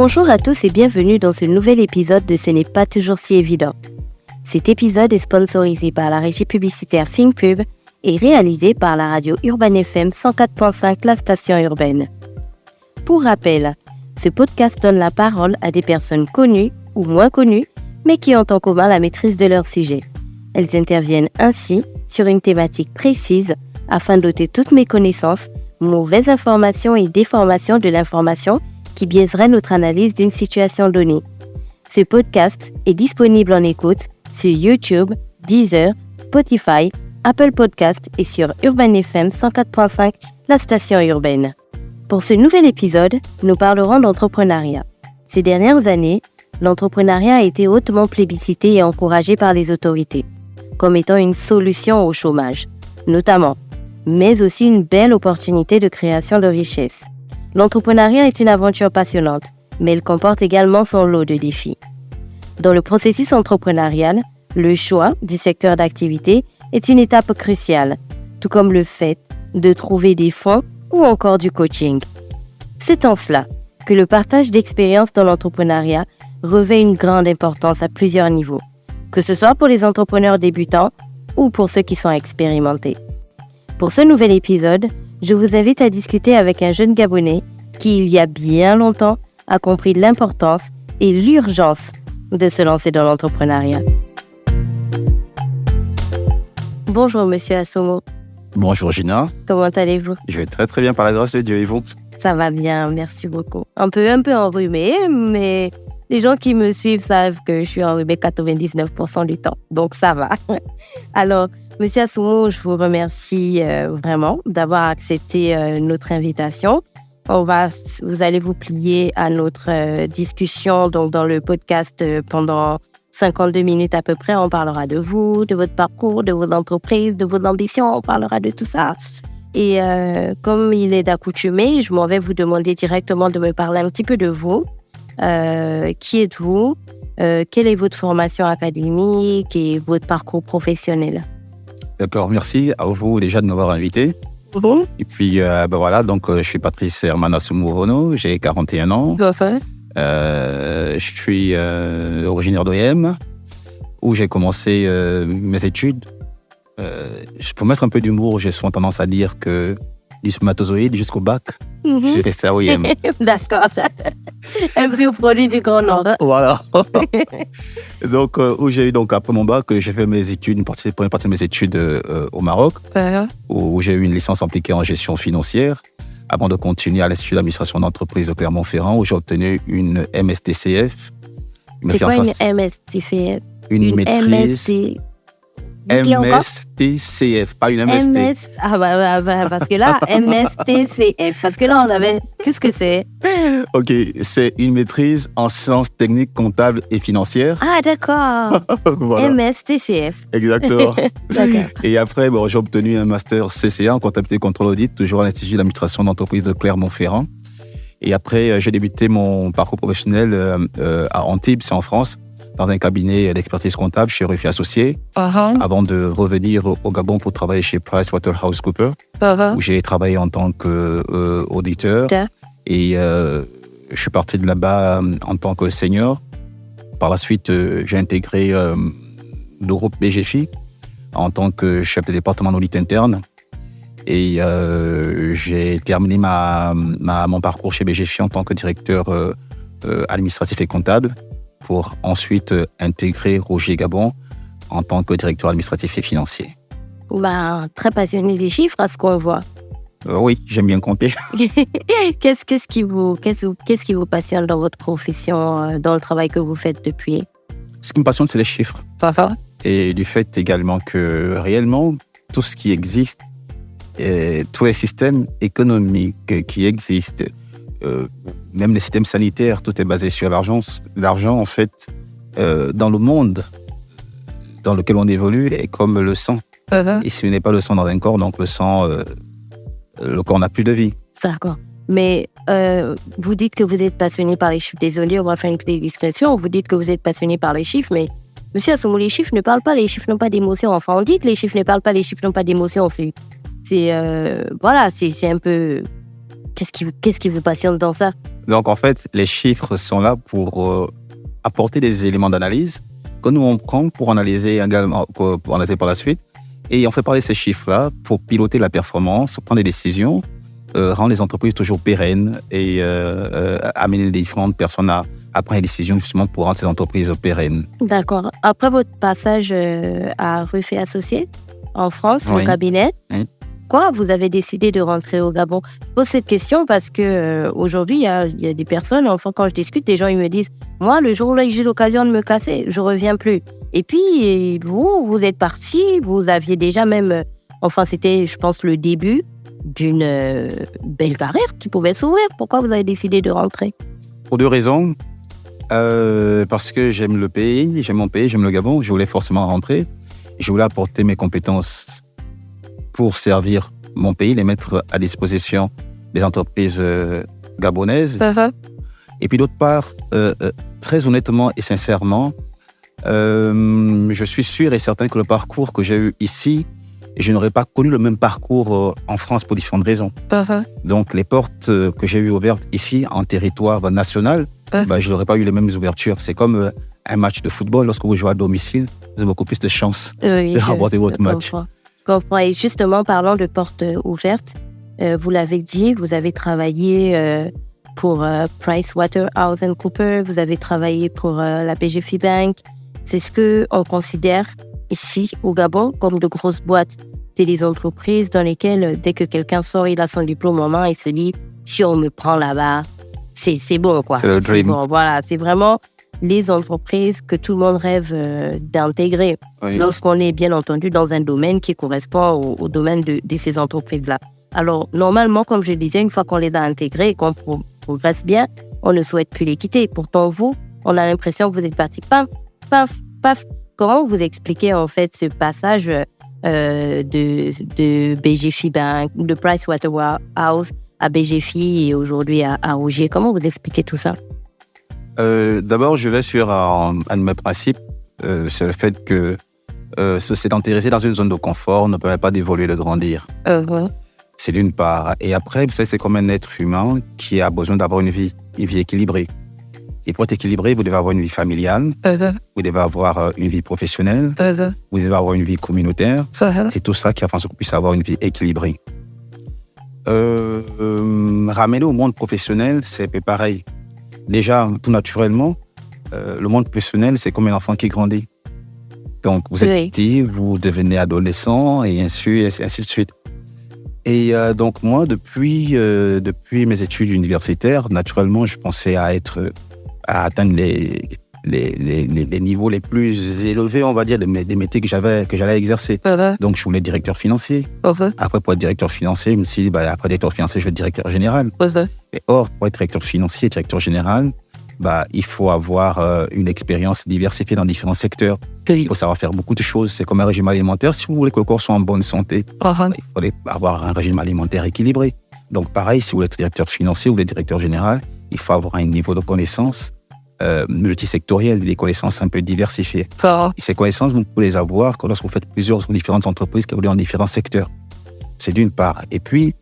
Bonjour à tous et bienvenue dans ce nouvel épisode de Ce n'est pas toujours si évident. Cet épisode est sponsorisé par la régie publicitaire ThinkPub et réalisé par la radio Urban FM 104.5, la station urbaine. Pour rappel, ce podcast donne la parole à des personnes connues ou moins connues, mais qui ont en commun la maîtrise de leur sujet. Elles interviennent ainsi sur une thématique précise afin d'ôter toutes mes connaissances, mauvaises informations et déformations de l'information qui biaiserait notre analyse d'une situation donnée. Ce podcast est disponible en écoute sur YouTube, Deezer, Spotify, Apple Podcasts et sur Urban FM 104.5, la station urbaine. Pour ce nouvel épisode, nous parlerons d'entrepreneuriat. Ces dernières années, l'entrepreneuriat a été hautement plébiscité et encouragé par les autorités, comme étant une solution au chômage, notamment, mais aussi une belle opportunité de création de richesses. L'entrepreneuriat est une aventure passionnante, mais il comporte également son lot de défis. Dans le processus entrepreneurial, le choix du secteur d'activité est une étape cruciale, tout comme le fait de trouver des fonds ou encore du coaching. C'est en cela que le partage d'expériences dans l'entrepreneuriat revêt une grande importance à plusieurs niveaux, que ce soit pour les entrepreneurs débutants ou pour ceux qui sont expérimentés. Pour ce nouvel épisode, je vous invite à discuter avec un jeune Gabonais qui, il y a bien longtemps, a compris l'importance et l'urgence de se lancer dans l'entrepreneuriat. Bonjour, Monsieur Assomo. Bonjour Gina. Comment allez-vous? Je vais très très bien par la grâce de Dieu et vous? Ça va bien, merci beaucoup. Un peu enrhumée, mais les gens qui me suivent savent que je suis enrhumée 99% du temps, donc ça va. Alors, Monsieur Assomo, je vous remercie vraiment d'avoir accepté notre invitation. Vous allez vous plier à notre discussion donc dans le podcast pendant 52 minutes à peu près. On parlera de vous, de votre parcours, de vos entreprises, de vos ambitions. On parlera de tout ça. Et comme il est d'accoutumé, je m'en vais vous demander directement de me parler un petit peu de vous. Qui êtes-vous? Quelle est votre formation académique et votre parcours professionnel? D'accord, merci à vous déjà de m'avoir invité. Bon. Et puis, voilà, donc je suis Patrice Herman Assomo, j'ai 41 ans. Je suis originaire d'OM, où j'ai commencé mes études. Pour mettre un peu d'humour, j'ai souvent tendance à dire que du spermatozoïde jusqu'au bac, je suis resté à OM. D'accord, un vieux produit du Grand Nord. Voilà. Donc, où j'ai eu, donc, après mon bac, j'ai fait mes études, une première partie de mes études au Maroc, où j'ai eu une licence appliquée en gestion financière, avant de continuer à l'Institut d'administration d'entreprise de Clermont-Ferrand, où j'ai obtenu une MSTCF. C'est quoi une MSTCF? Une maîtrise. MSTCF, pas une MST. Parce que là, MSTCF. Parce que là, on avait... Qu'est-ce que c'est? Ok, c'est une maîtrise en sciences techniques, comptables et financières. Ah, d'accord. Voilà. MSTCF. Exactement. D'accord. Et après, j'ai obtenu un master CCA en comptabilité contrôle audit, toujours à l'Institut d'administration d'entreprise de Clermont-Ferrand. Et après, j'ai débuté mon parcours professionnel à Antibes, c'est en France, dans un cabinet d'expertise comptable chez Ruffier Associés, avant de revenir au Gabon pour travailler chez PricewaterhouseCoopers, où j'ai travaillé en tant qu'auditeur. Et je suis parti de là-bas en tant que senior. Par la suite, j'ai intégré le groupe BGFI en tant que chef de département d'audit interne. Et j'ai terminé mon parcours chez BGFI en tant que directeur administratif et comptable, pour ensuite intégrer Roger Gabon en tant que directeur administratif et financier. Très passionné des chiffres, à ce qu'on voit. Oui, j'aime bien compter. Qu'est-ce qui vous passionne dans votre profession, dans le travail que vous faites depuis? Ce qui me passionne, c'est les chiffres. Et du fait également que réellement, tout ce qui existe, tous les systèmes économiques qui existent, même les systèmes sanitaires, tout est basé sur l'argent. L'argent, en fait, dans le monde dans lequel on évolue, est comme le sang. Et si ce n'est pas le sang dans un corps, donc le sang, le corps n'a plus de vie. D'accord. Mais vous dites que vous êtes passionné par les chiffres. Désolé, on va faire une petite discrétion. Vous dites que vous êtes passionné par les chiffres, mais Monsieur Assomo, les chiffres ne parlent pas, les chiffres n'ont pas d'émotion. Enfin, on dit que les chiffres ne parlent pas, les chiffres n'ont pas d'émotion. C'est un peu... Qu'est-ce qui vous passionne dans ça? Donc, en fait, les chiffres sont là pour apporter des éléments d'analyse que nous, on prend pour analyser également, pour analyser par la suite. Et on fait parler de ces chiffres-là pour piloter la performance, prendre des décisions, rendre les entreprises toujours pérennes et amener les différentes personnes à prendre des décisions justement pour rendre ces entreprises pérennes. D'accord. Après votre passage à Ruffey Associés en France, au cabinet, pourquoi vous avez décidé de rentrer au Gabon? Je pose cette question parce que aujourd'hui, il y a des personnes, enfin, quand je discute, des gens ils me disent « Moi, le jour où j'ai l'occasion de me casser, je ne reviens plus. » Et puis, vous êtes parti, vous aviez déjà même... Enfin, c'était, je pense, le début d'une belle carrière qui pouvait s'ouvrir. Pourquoi vous avez décidé de rentrer? Pour deux raisons. Parce que j'aime le pays, j'aime mon pays, j'aime le Gabon. Je voulais forcément rentrer. Je voulais apporter mes compétences pour servir mon pays, les mettre à disposition des entreprises gabonaises. Et puis d'autre part, très honnêtement et sincèrement, je suis sûr et certain que le parcours que j'ai eu ici, je n'aurais pas connu le même parcours en France pour différentes raisons. Donc les portes que j'ai eues ouvertes ici en territoire national, je n'aurais pas eu les mêmes ouvertures. C'est comme un match de football, lorsque vous jouez à domicile, vous avez beaucoup plus de chances de remporter votre match. Comprends. Et justement, parlant de portes ouvertes, vous l'avez dit, vous avez travaillé pour PricewaterhouseCoopers, vous avez travaillé pour la BGF Bank. C'est ce qu'on considère ici, au Gabon, comme de grosses boîtes. C'est des entreprises dans lesquelles, dès que quelqu'un sort, il a son diplôme en main, il se dit, si on me prend là-bas, c'est bon, quoi. C'est le dream. Bon, voilà, c'est vraiment les entreprises que tout le monde rêve d'intégrer lorsqu'on est, bien entendu, dans un domaine qui correspond au domaine de ces entreprises-là. Alors, normalement, comme je disais, une fois qu'on les a intégrées et qu'on progresse bien, on ne souhaite plus les quitter. Pourtant, vous, on a l'impression que vous êtes parti paf, paf, paf. Comment vous expliquez en fait ce passage de BGF Bank, de Pricewaterhouse à BGF et aujourd'hui à Rougier? Comment vous expliquez tout ça? D'abord, je vais sur un de mes principes, c'est le fait que se sédentariser dans une zone de confort ne permet pas d'évoluer, de grandir. C'est d'une part. Et après, vous savez, c'est comme un être humain qui a besoin d'avoir une vie équilibrée. Et pour être équilibré, vous devez avoir une vie familiale, vous devez avoir une vie professionnelle, vous devez avoir une vie communautaire. C'est tout ça qui a fait qu'on puisse avoir une vie équilibrée. Ramener au monde professionnel, c'est pareil. Déjà, tout naturellement, le monde professionnel, c'est comme un enfant qui grandit. Donc, vous êtes petit, vous devenez adolescent, et ainsi de suite. Et donc, moi, depuis mes études universitaires, naturellement, je pensais à atteindre les niveaux les plus élevés, on va dire, des métiers que j'allais exercer. Donc, je voulais être directeur financier. Après, pour être directeur financier, je me suis dit, après directeur financier, je vais être directeur général. Et or, pour être directeur financier, directeur général, il faut avoir une expérience diversifiée dans différents secteurs. Il faut savoir faire beaucoup de choses. C'est comme un régime alimentaire. Si vous voulez que le corps soit en bonne santé, il fallait avoir un régime alimentaire équilibré. Donc, pareil, si vous voulez être directeur financier ou directeur général, il faut avoir un niveau de connaissance multisectoriel, des connaissances un peu diversifiées. Et ces connaissances, vous pouvez les avoir que lorsque vous faites plusieurs différentes entreprises qui évoluent dans différents secteurs. C'est d'une part. Et puis,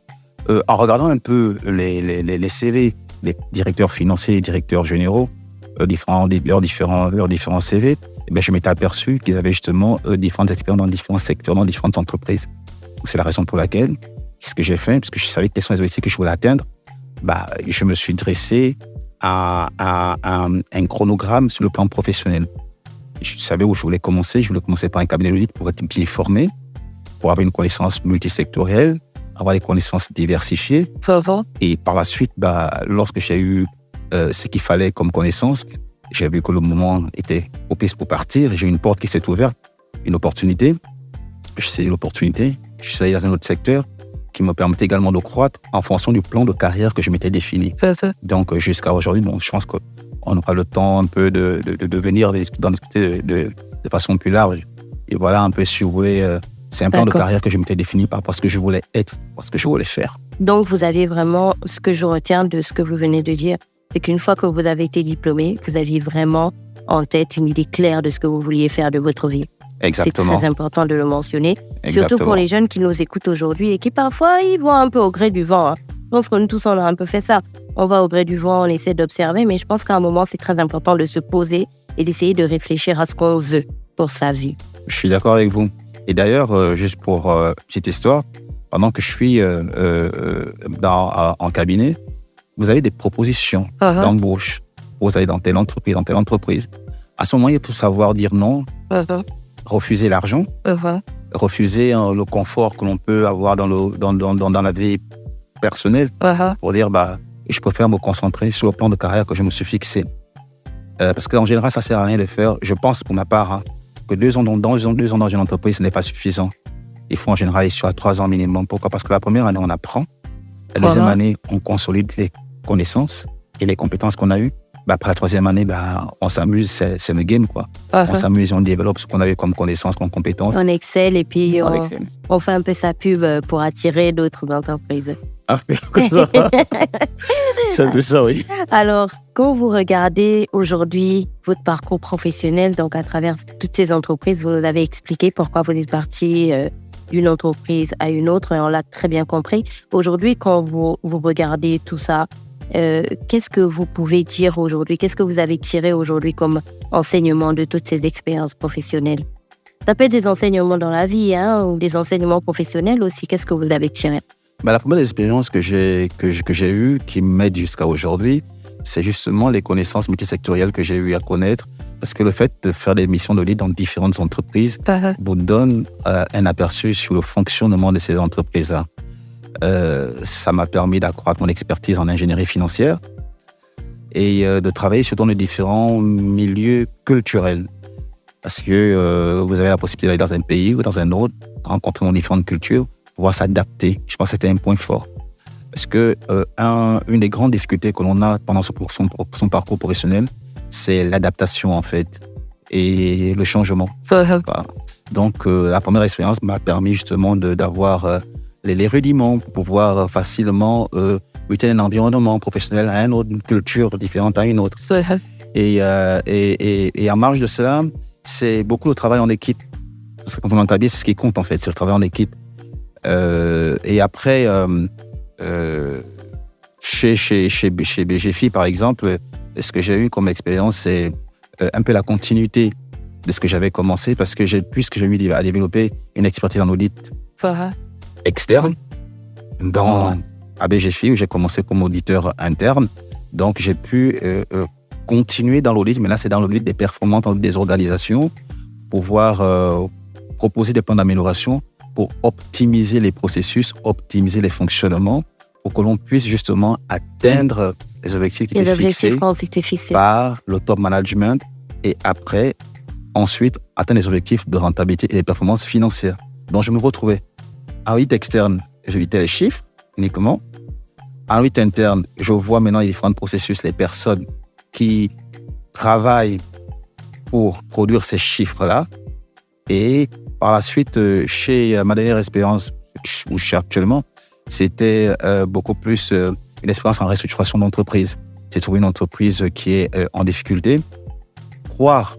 en regardant un peu les CV, les directeurs financiers et directeurs généraux, leurs différents CV, je m'étais aperçu qu'ils avaient justement différentes expériences dans différents secteurs, dans différentes entreprises. Donc, c'est la raison pour laquelle, ce que j'ai fait, puisque je savais quels sont les objectifs que je voulais atteindre, je me suis dressé à un chronogramme sur le plan professionnel. Je savais où je voulais commencer. Je voulais commencer par un cabinet d'audit pour être bien formé, pour avoir une connaissance multisectorielle, avoir des connaissances diversifiées. Et par la suite, lorsque j'ai eu ce qu'il fallait comme connaissance, j'ai vu que le moment était propice pour partir. J'ai eu une porte qui s'est ouverte, une opportunité. J'ai saisi l'opportunité. Je suis allé dans un autre secteur qui me permettait également de croître en fonction du plan de carrière que je m'étais défini. Donc, jusqu'à aujourd'hui, je pense qu'on aura le temps un peu de venir d'en discuter de façon plus large. Et voilà un peu, si vous voulez, c'est un plan de carrière que je m'étais défini par rapport à ce que je voulais être, par ce que je voulais faire. Donc, vous avez vraiment, ce que je retiens de ce que vous venez de dire, c'est qu'une fois que vous avez été diplômé, vous aviez vraiment en tête une idée claire de ce que vous vouliez faire de votre vie. Exactement. C'est très important de le mentionner. Exactement. Surtout pour les jeunes qui nous écoutent aujourd'hui et qui parfois ils vont un peu au gré du vent. Je pense que nous tous, on a un peu fait ça. On va au gré du vent, on essaie d'observer, mais je pense qu'à un moment, c'est très important de se poser et d'essayer de réfléchir à ce qu'on veut pour sa vie. Je suis d'accord avec vous. Et d'ailleurs, juste pour petite histoire, pendant que je suis en cabinet, vous avez des propositions d'embauche. Vous allez dans telle entreprise. À ce moment, il faut savoir dire non, refuser l'argent, refuser le confort que l'on peut avoir dans la vie personnelle pour dire je préfère me concentrer sur le plan de carrière que je me suis fixé. Parce qu'en général, ça ne sert à rien de faire. Je pense pour ma part que 2 ans dans une entreprise, ce n'est pas suffisant. Il faut en général aller sur 3 ans minimum. Pourquoi ? Parce que la première année, on apprend. La deuxième année, on consolide les connaissances et les compétences qu'on a eues. Après la 3e année, on s'amuse, c'est le game, quoi. On s'amuse et on développe ce qu'on avait comme connaissances, comme compétences. On excelle et puis on fait un peu sa pub pour attirer d'autres entreprises. C'est un peu ça, oui. Alors, quand vous regardez aujourd'hui votre parcours professionnel, donc à travers toutes ces entreprises, vous nous avez expliqué pourquoi vous êtes parti d'une entreprise à une autre, et on l'a très bien compris. Aujourd'hui, quand vous regardez tout ça, qu'est-ce que vous pouvez dire aujourd'hui? Qu'est-ce que vous avez tiré aujourd'hui comme enseignement de toutes ces expériences professionnelles? Ça peut être des enseignements dans la vie, ou des enseignements professionnels aussi. Qu'est-ce que vous avez tiré? La première expérience que j'ai eue, qui m'aide jusqu'à aujourd'hui, c'est justement les connaissances multisectorielles que j'ai eu à connaître. Parce que le fait de faire des missions d'audit dans différentes entreprises vous donne un aperçu sur le fonctionnement de ces entreprises-là. Ça m'a permis d'accroître mon expertise en ingénierie financière et de travailler sur dans les différents milieux culturels. Parce que vous avez la possibilité d'aller dans un pays ou dans un autre, rencontrer différentes cultures, pouvoir s'adapter. Je pense que c'était un point fort. Parce que une des grandes difficultés que l'on a pendant son parcours professionnel, c'est l'adaptation, en fait, et le changement. Voilà. Donc, la première expérience m'a permis justement d'avoir les rudiments pour pouvoir facilement muter un environnement professionnel à un autre, une culture différente à une autre. Et en marge de cela, c'est beaucoup le travail en équipe. Parce que quand on est en cabinet, c'est ce qui compte, en fait, c'est le travail en équipe. Et après, chez BGFI, par exemple, ce que j'ai eu comme expérience, c'est un peu la continuité de ce que j'avais commencé, parce que puisque j'ai eu à développer une expertise en audit externe à BGFI, où j'ai commencé comme auditeur interne. Donc, j'ai pu continuer dans l'audit, mais là, c'est dans l'audit des performances, dans des organisations, pouvoir proposer des plans d'amélioration pour optimiser les processus, optimiser les fonctionnements, pour que l'on puisse justement atteindre les objectifs qui étaient fixés par le top management et après, ensuite, atteindre les objectifs de rentabilité et de performance financière. Donc, je me retrouvais en audit externe, j'auditais les chiffres uniquement. En audit interne, je vois maintenant les différents processus, les personnes qui travaillent pour produire ces chiffres-là. Et par la suite, chez ma dernière expérience, où je suis actuellement, c'était beaucoup plus une expérience en restructuration d'entreprise. J'ai trouvé une entreprise qui est en difficulté, croire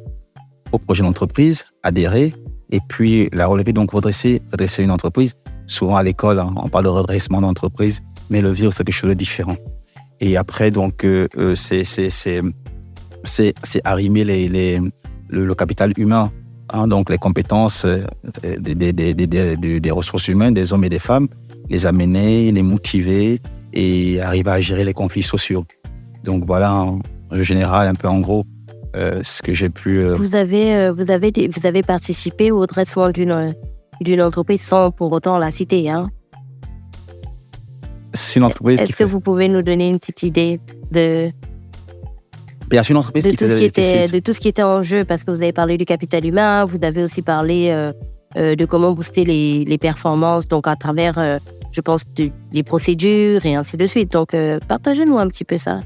au projet d'entreprise, adhérer, et puis la relever, donc redresser une entreprise. Souvent à l'école, on parle de redressement d'entreprise, mais le vivre, c'est quelque chose de différent. Et après, donc, c'est arrimer le capital humain, donc les compétences des ressources humaines, des hommes et des femmes, les amener, les motiver et arriver à gérer les conflits sociaux. Donc voilà, en général, un peu en gros, ce que j'ai pu... Vous avez participé au redressement d'une entreprise sans pour autant la citer, C'est une entreprise Est-ce que vous pouvez nous donner une petite idée de tout ce qui était en jeu? Parce que vous avez parlé du capital humain, vous avez aussi parlé de comment booster les performances, donc à travers, je pense, des procédures et ainsi de suite. Donc, partagez-nous un petit peu ça.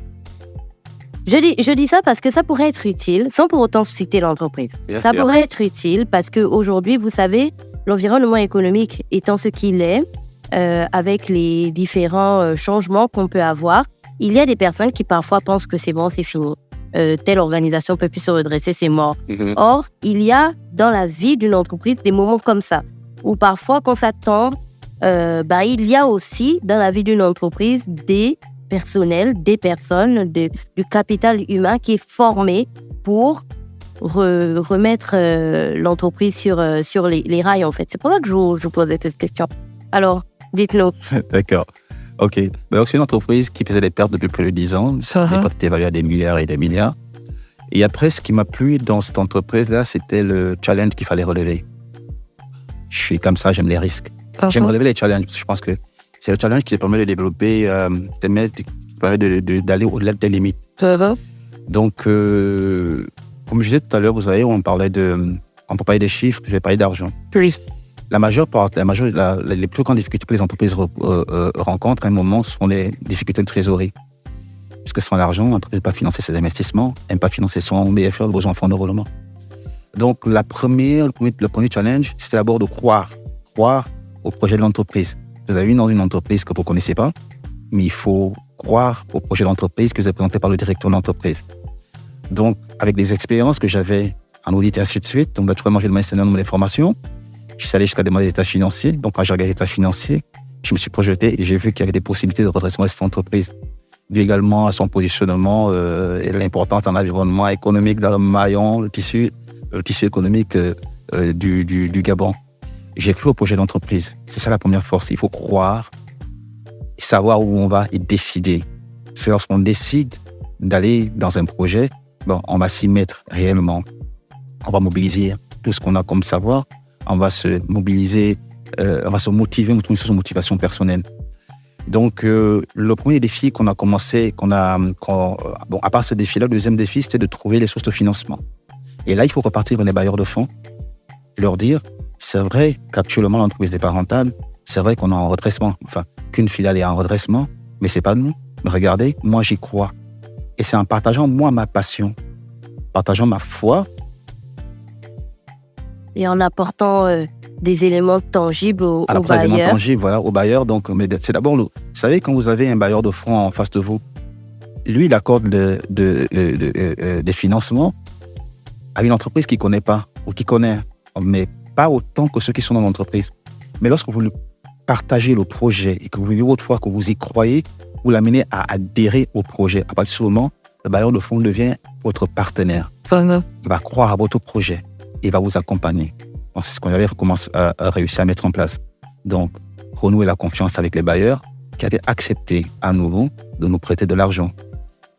Je dis ça parce que ça pourrait être utile, sans pour autant citer l'entreprise. Ça pourrait être utile parce qu'aujourd'hui, vous savez, l'environnement économique étant ce qu'il est, avec les différents changements qu'on peut avoir, il y a des personnes qui parfois pensent que c'est bon, c'est fini. Telle organisation peut plus se redresser, c'est mort. Or, il y a dans la vie d'une entreprise des moments comme ça, où parfois, qu'on s'attend il y a aussi dans la vie d'une entreprise des personnels, des personnes, du capital humain qui est formé pour remettre l'entreprise sur les rails, en fait. C'est pour ça que je vous posais cette question. Alors, dites-nous. D'accord. OK. Donc, c'est une entreprise qui faisait des pertes depuis plus de 10 ans. Les pertes étaient évaluées à des milliards et des milliards. Et après, ce qui m'a plu dans cette entreprise-là, c'était le challenge qu'il fallait relever. Je suis comme ça, j'aime les risques. J'aime relever les challenges parce que je pense que c'est le challenge qui permet de développer, qui permet d'aller au-delà des limites. Donc, comme je disais tout à l'heure, vous savez, on peut parler des chiffres, je vais parler d'argent. Les plus grandes difficultés que les entreprises rencontrent à un moment sont les difficultés de trésorerie. Puisque sans l'argent, l'entreprise ne peut pas financer ses investissements, elle ne peut pas financer son BFR, le besoin en fonds de roulement. Donc, le premier challenge, c'était d'abord de croire au projet de l'entreprise. Vous avez dans une entreprise que vous ne connaissez pas, mais il faut croire au projet de l'entreprise que vous avez présenté par le directeur de l'entreprise. Donc, avec les expériences que j'avais en audit et ainsi de suite, donc naturellement, j'ai demandé un nombre d'informations. Je suis allé jusqu'à demander des états financiers. Donc, quand j'ai regardé les états financiers, je me suis projeté et j'ai vu qu'il y avait des possibilités de redressement de cette entreprise. Dû également à son positionnement et l'importance d'un environnement économique dans le maillon, le tissu économique du Gabon. J'ai cru au projet d'entreprise. C'est ça la première force. Il faut croire, savoir où on va et décider. C'est lorsqu'on décide d'aller dans un projet, on va s'y mettre réellement. On va mobiliser tout ce qu'on a comme savoir. On va se mobiliser, on va se motiver, une source de motivation personnelle. Donc, le premier défi qu'on a commencé, à part ce défi-là, le deuxième défi, c'était de trouver les sources de financement. Et là, il faut repartir vers les bailleurs de fonds et leur dire, c'est vrai qu'actuellement, l'entreprise n'est pas rentable, c'est vrai qu'on est en redressement, qu'une filiale est en redressement, mais c'est pas nous. Mais regardez, moi, j'y crois. Et c'est en partageant, moi, ma passion, partageant ma foi. Et en apportant des éléments tangibles aux bailleurs. Des éléments tangibles, voilà, aux bailleurs. Donc, mais c'est d'abord, vous savez, quand vous avez un bailleur de fonds en face de vous, lui, il accorde des financements à une entreprise qu'il ne connaît pas ou qui connaît, mais pas autant que ceux qui sont dans l'entreprise. Mais lorsque vous partagez le projet et que vous vivez votre foi, que vous y croyez, vous l'amenez à adhérer au projet. À partir de ce moment, le bailleur de fonds devient votre partenaire. Il va croire à votre projet. Il va vous accompagner. Donc, c'est ce qu'on avait réussi à mettre en place. Donc, renouer la confiance avec les bailleurs qui avaient accepté à nouveau de nous prêter de l'argent.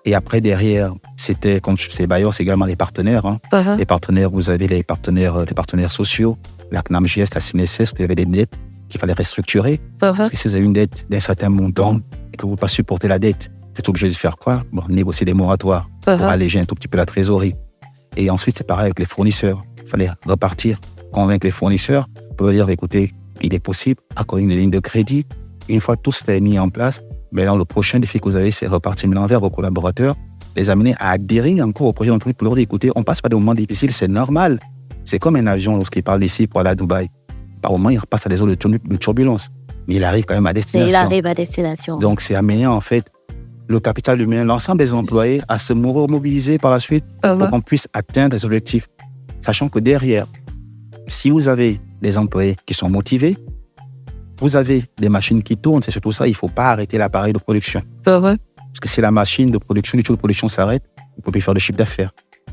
Et après, derrière, c'était, comme ces bailleurs, c'est également les partenaires. Les partenaires, vous avez les partenaires sociaux, la CNAMJS, la CNSS, vous avez des dettes qu'il fallait restructurer. Parce que si vous avez une dette d'un certain montant et que vous ne pouvez pas supporter la dette, vous êtes obligé de faire quoi? Négocier des moratoires pour alléger un tout petit peu la trésorerie. Et ensuite, c'est pareil avec les fournisseurs. Il fallait repartir, convaincre les fournisseurs pour leur dire, écoutez, il est possible, accorder une ligne de crédit. Et une fois tout cela est mis en place, maintenant, le prochain défi que vous avez, c'est repartir maintenant vers vos collaborateurs, les amener à adhérer encore au projet d'entreprise pour leur dire, écoutez, on ne passe pas des moments difficiles, c'est normal. C'est comme un avion lorsqu'il part d'ici pour aller à Dubaï. Par moment, il repasse à des zones de turbulence. Mais il arrive quand même à destination. Donc, c'est amener, en fait, le capital humain, l'ensemble des employés à se mobiliser par la suite pour qu'on puisse atteindre les objectifs. Sachant que derrière, si vous avez des employés qui sont motivés, vous avez des machines qui tournent, c'est surtout ça, il ne faut pas arrêter l'appareil de production. Parce que si la machine de production, du tout de production s'arrête, vous ne pouvez plus faire de chiffre d'affaires.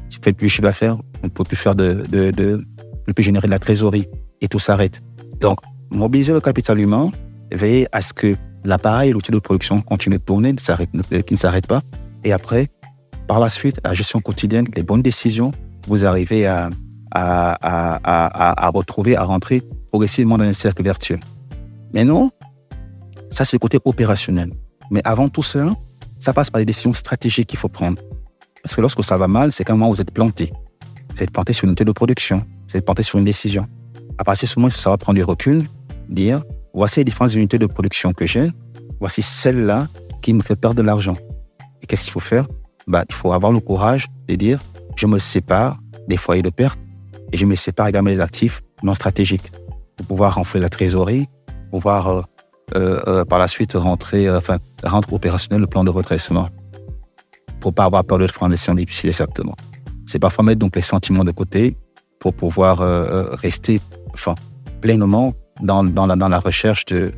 Si vous ne faites plus de chiffre d'affaires, vous ne pouvez plus faire plus générer de la trésorerie et tout s'arrête. Donc, mobiliser le capital humain, veiller à ce que l'appareil et l'outil de production continue de tourner, qui ne s'arrête pas. Et après, par la suite, la gestion quotidienne, les bonnes décisions, vous arrivez à retrouver, à rentrer progressivement dans un cercle vertueux. Mais non, ça c'est le côté opérationnel. Mais avant tout ça, ça passe par les décisions stratégiques qu'il faut prendre. Parce que lorsque ça va mal, c'est quand même vous êtes planté. Vous êtes planté sur une unité de production, vous êtes planté sur une décision. À partir de ce moment, il faut savoir prendre du recul, dire, voici les différentes unités de production que j'ai, voici celle-là qui me fait perdre de l'argent. Et qu'est-ce qu'il faut faire? Il faut avoir le courage de dire, je me sépare des foyers de perte et je me sépare également des actifs non stratégiques pour pouvoir renflouer la trésorerie, pouvoir par la suite rendre opérationnel le plan de redressement pour ne pas avoir peur de prendre des décisions difficiles exactement. C'est parfois mettre donc les sentiments de côté pour pouvoir rester pleinement dans la recherche de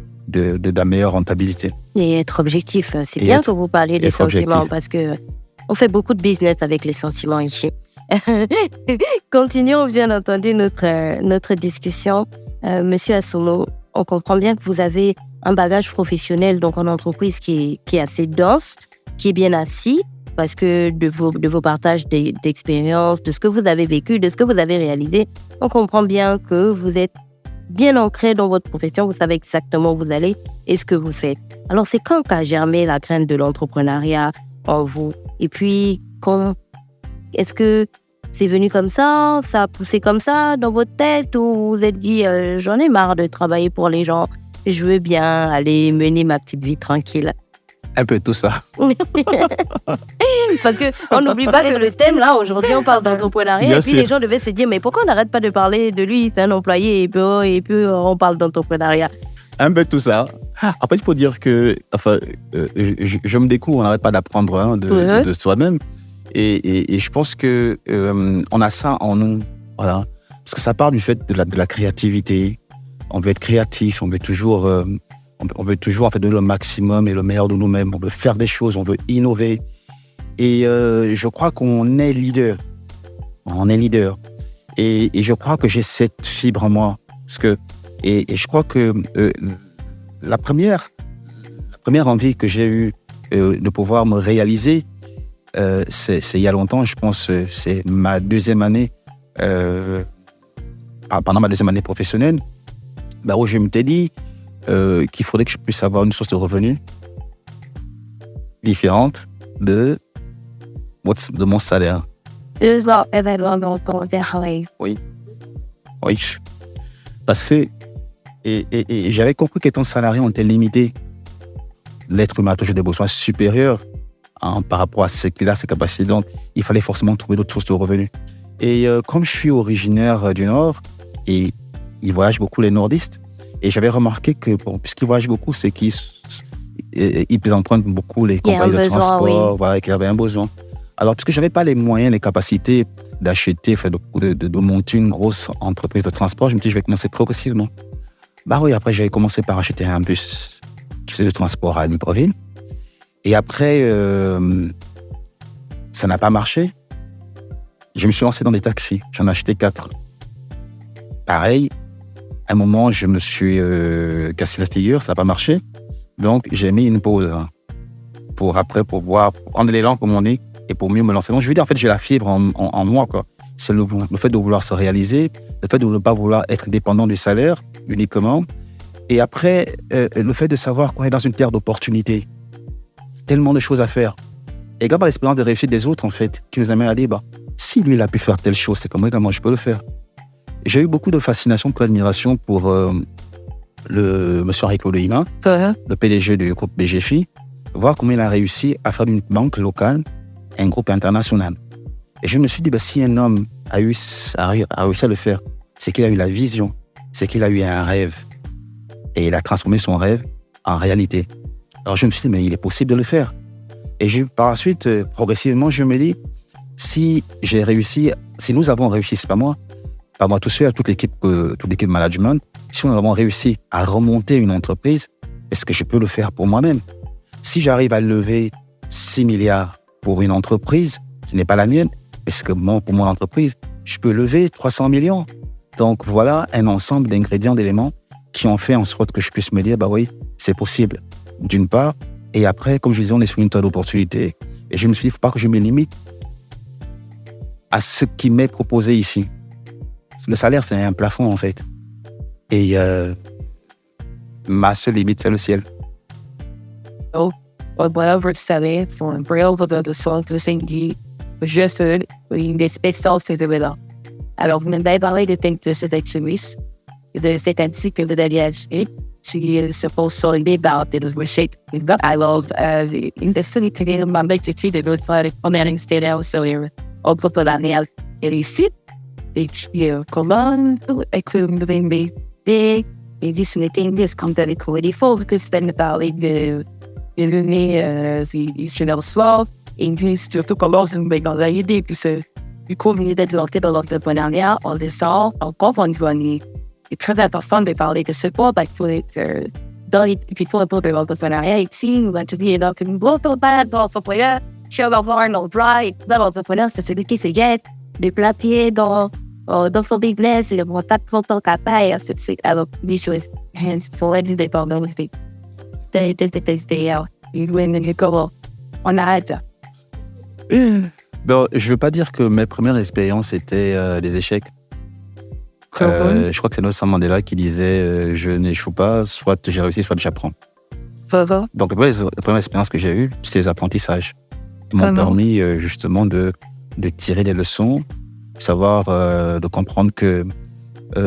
la meilleure rentabilité. Et être objectif. C'est bien que vous parliez des sentiments parce que on fait beaucoup de business avec les sentiments ici. Continuons bien entendu notre discussion. Monsieur Assomo, on comprend bien que vous avez un bagage professionnel donc en entreprise qui est assez dense, qui est bien assis parce que de vos partages d'expériences, de ce que vous avez vécu, de ce que vous avez réalisé, on comprend bien que vous êtes bien ancré dans votre profession, vous savez exactement où vous allez et ce que vous faites. Alors, c'est quand qu'a germé la graine de l'entrepreneuriat en vous? Et puis, est-ce que c'est venu comme ça a poussé comme ça dans votre tête ou vous vous êtes dit j'en ai marre de travailler pour les gens, je veux bien aller mener ma petite vie tranquille? Un peu tout ça. Parce qu'on n'oublie pas que le thème, là, aujourd'hui, on parle d'entrepreneuriat. Bien et puis, sûr. Les gens devaient se dire, mais pourquoi on n'arrête pas de parler de lui? C'est un employé et puis on parle d'entrepreneuriat. Un peu tout ça. Après, il faut dire que je me découvre, on n'arrête pas d'apprendre de soi-même. Et je pense qu'on a ça en nous. Voilà. Parce que ça part du fait de la créativité. On veut être créatif, on veut toujours en fait donner le maximum et le meilleur de nous-mêmes. On veut faire des choses, on veut innover. Et je crois qu'on est leader. On est leader. Et je crois que j'ai cette fibre en moi. Et je crois que la première envie que j'ai eue de pouvoir me réaliser, c'est il y a longtemps, je pense, c'est ma deuxième année, pendant ma deuxième année professionnelle, où je m'étais dit qu'il faudrait que je puisse avoir une source de revenus différente de mon salaire. Oui. Parce que et j'avais compris qu'étant salarié, on était limité. L'être humain a toujours des besoins supérieurs par rapport à ce qu'il a, ses capacités. Donc, il fallait forcément trouver d'autres sources de revenus. Et comme je suis originaire du Nord, et ils voyagent beaucoup, les nordistes, et j'avais remarqué que, puisqu'ils voyagent beaucoup, c'est qu'ils empruntent beaucoup les compagnies de transport, oui. Voilà, qu'il y avait un besoin. Alors, puisque je n'avais pas les moyens, les capacités d'acheter, de monter une grosse entreprise de transport, je me dis, je vais commencer progressivement. Oui, après, j'avais commencé par acheter un bus qui faisait le transport à Libreville. Et après, ça n'a pas marché. Je me suis lancé dans des taxis. J'en ai acheté 4. Pareil, à un moment, je me suis cassé la figure, ça n'a pas marché. Donc, j'ai mis une pause pour prendre l'élan, comme on dit, et pour mieux me lancer. Donc, je veux dire, en fait, j'ai la fibre en moi, quoi. C'est le fait de vouloir se réaliser, le fait de ne pas vouloir être dépendant du salaire uniquement. Et après, le fait de savoir qu'on est dans une terre d'opportunités. Tellement de choses à faire. Et grâce à l'expérience de réussite des autres, en fait, qui nous amène à dire, si lui, il a pu faire telle chose, c'est comment je peux le faire. J'ai eu beaucoup de fascination, beaucoup d'admiration pour le monsieur Henri-Claude Hima, le PDG du groupe BGFI, voir comment il a réussi à faire d'une banque locale un groupe international. Et je me suis dit, si un homme a réussi à le faire, c'est qu'il a eu la vision, c'est qu'il a eu un rêve. Et il a transformé son rêve en réalité. Alors je me suis dit, mais il est possible de le faire. Et par la suite, progressivement, je me dis, si nous avons réussi, c'est pas moi tout seul, toute l'équipe management, si nous avons réussi à remonter une entreprise, est-ce que je peux le faire pour moi-même? Si j'arrive à lever 6 milliards pour une entreprise qui n'est pas la mienne, est-ce que pour mon entreprise, je peux lever 300 millions? Donc voilà un ensemble d'ingrédients, d'éléments qui ont fait en sorte que je puisse me dire, oui, c'est possible, d'une part. Et après, comme je disais, on est sur une tonne d'opportunités. Et je me suis dit, il ne faut pas que je me limite à ce qui m'est proposé ici. Le salaire, c'est un plafond, en fait. Et ma seule limite, c'est le ciel. Whatever salaire, pour un bril de son que c'est dit, je suis une spéciale, c'est de là. Alors, vous m'avez parlé de cet activiste, de cet article que vous avez acheté. She is supposed to be about it as we shape. I love in the city today, my mate to treat it with like commanding state out so here. On peut pas l'année et ici, et comment écrire des et dit ce n'était pas comme tel que il faut que c'était une parler de l'année traditionnelle slave et puis surtout comment on met dans l'idée que c'est une communauté de l'entrepreneuriat en descend encore une fois c'est très important de parler de ce point, parce que dans les people de l'entrepreneuriat ici, on va te dire, donc, l'entrepreneur, je vais avoir un endroit, et l'entrepreneur, c'est celui qui se jette des papiers dans son business, il ne pas longtemps capable, c'est alors, les choses, il faut être dépendant, on arrête. Bon, je ne veux pas dire que mes premières expériences étaient des échecs. Je crois que c'est Nelson Mandela qui disait je n'échoue pas, soit j'ai réussi, soit j'apprends. Donc, la première expérience que j'ai eue, c'est les apprentissages. Ils m'ont permis justement de tirer des leçons, de comprendre que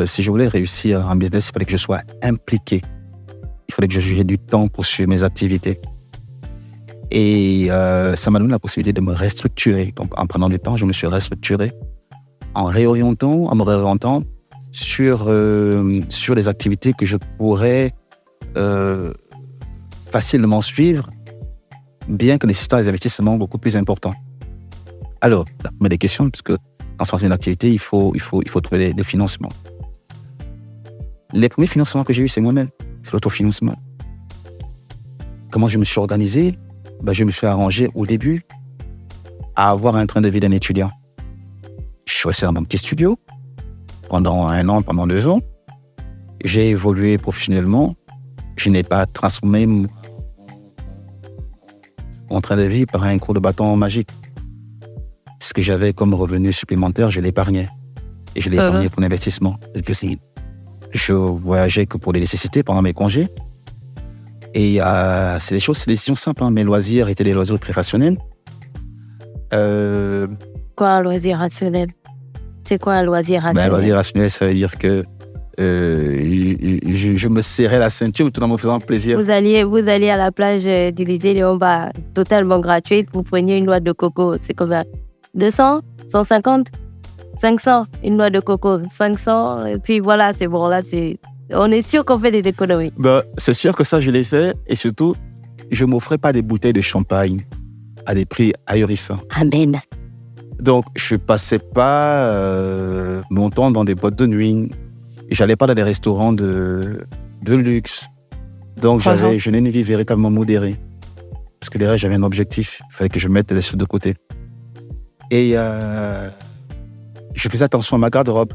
si je voulais réussir en business, il fallait que je sois impliqué. Il fallait que j'ai du temps pour suivre mes activités. Et ça m'a donné la possibilité de me restructurer. Donc, en prenant du temps, je me suis restructuré en me réorientant sur des activités que je pourrais facilement suivre, bien que nécessitant des investissements beaucoup plus importants. Alors, la première des questions, puisque quand on lance une activité, il faut trouver des financements. Les premiers financements que j'ai eus, c'est moi-même. C'est l'autofinancement. Comment je me suis organisé? Je me suis arrangé au début à avoir un train de vie d'un étudiant. Je suis resté dans mon petit studio pendant 1 an, pendant 2 ans. J'ai évolué professionnellement. Je n'ai pas transformé mon train de vie par un cours de bâton magique. Ce que j'avais comme revenu supplémentaire, je l'épargnais. Et je l'épargnais pour l'investissement. Je voyageais que pour les nécessités pendant mes congés. Et c'est des décisions simples. Mes loisirs étaient des loisirs très rationnels. Quoi un loisir rationnel? C'est quoi un loisir rationnel? Un loisir rationnel, ça veut dire que je me serrais la ceinture tout en me faisant plaisir. Vous alliez à la plage d'Élysée, Léon, totalement gratuite. Vous preniez une noix de coco. C'est combien? 200? 150? 500? Une noix de coco. 500? Et puis voilà, c'est bon. Là, on est sûr qu'on fait des économies. C'est sûr que ça, je l'ai fait. Et surtout, je ne m'offrais pas des bouteilles de champagne à des prix ahurissants. Amen. Donc, je ne passais pas mon temps dans des boîtes de nuit. Je n'allais pas dans des restaurants de luxe. Donc, je n'ai une vie véritablement modérée. Parce que derrière, j'avais un objectif. Il fallait que je mette les choses de côté. Et je faisais attention à ma garde-robe.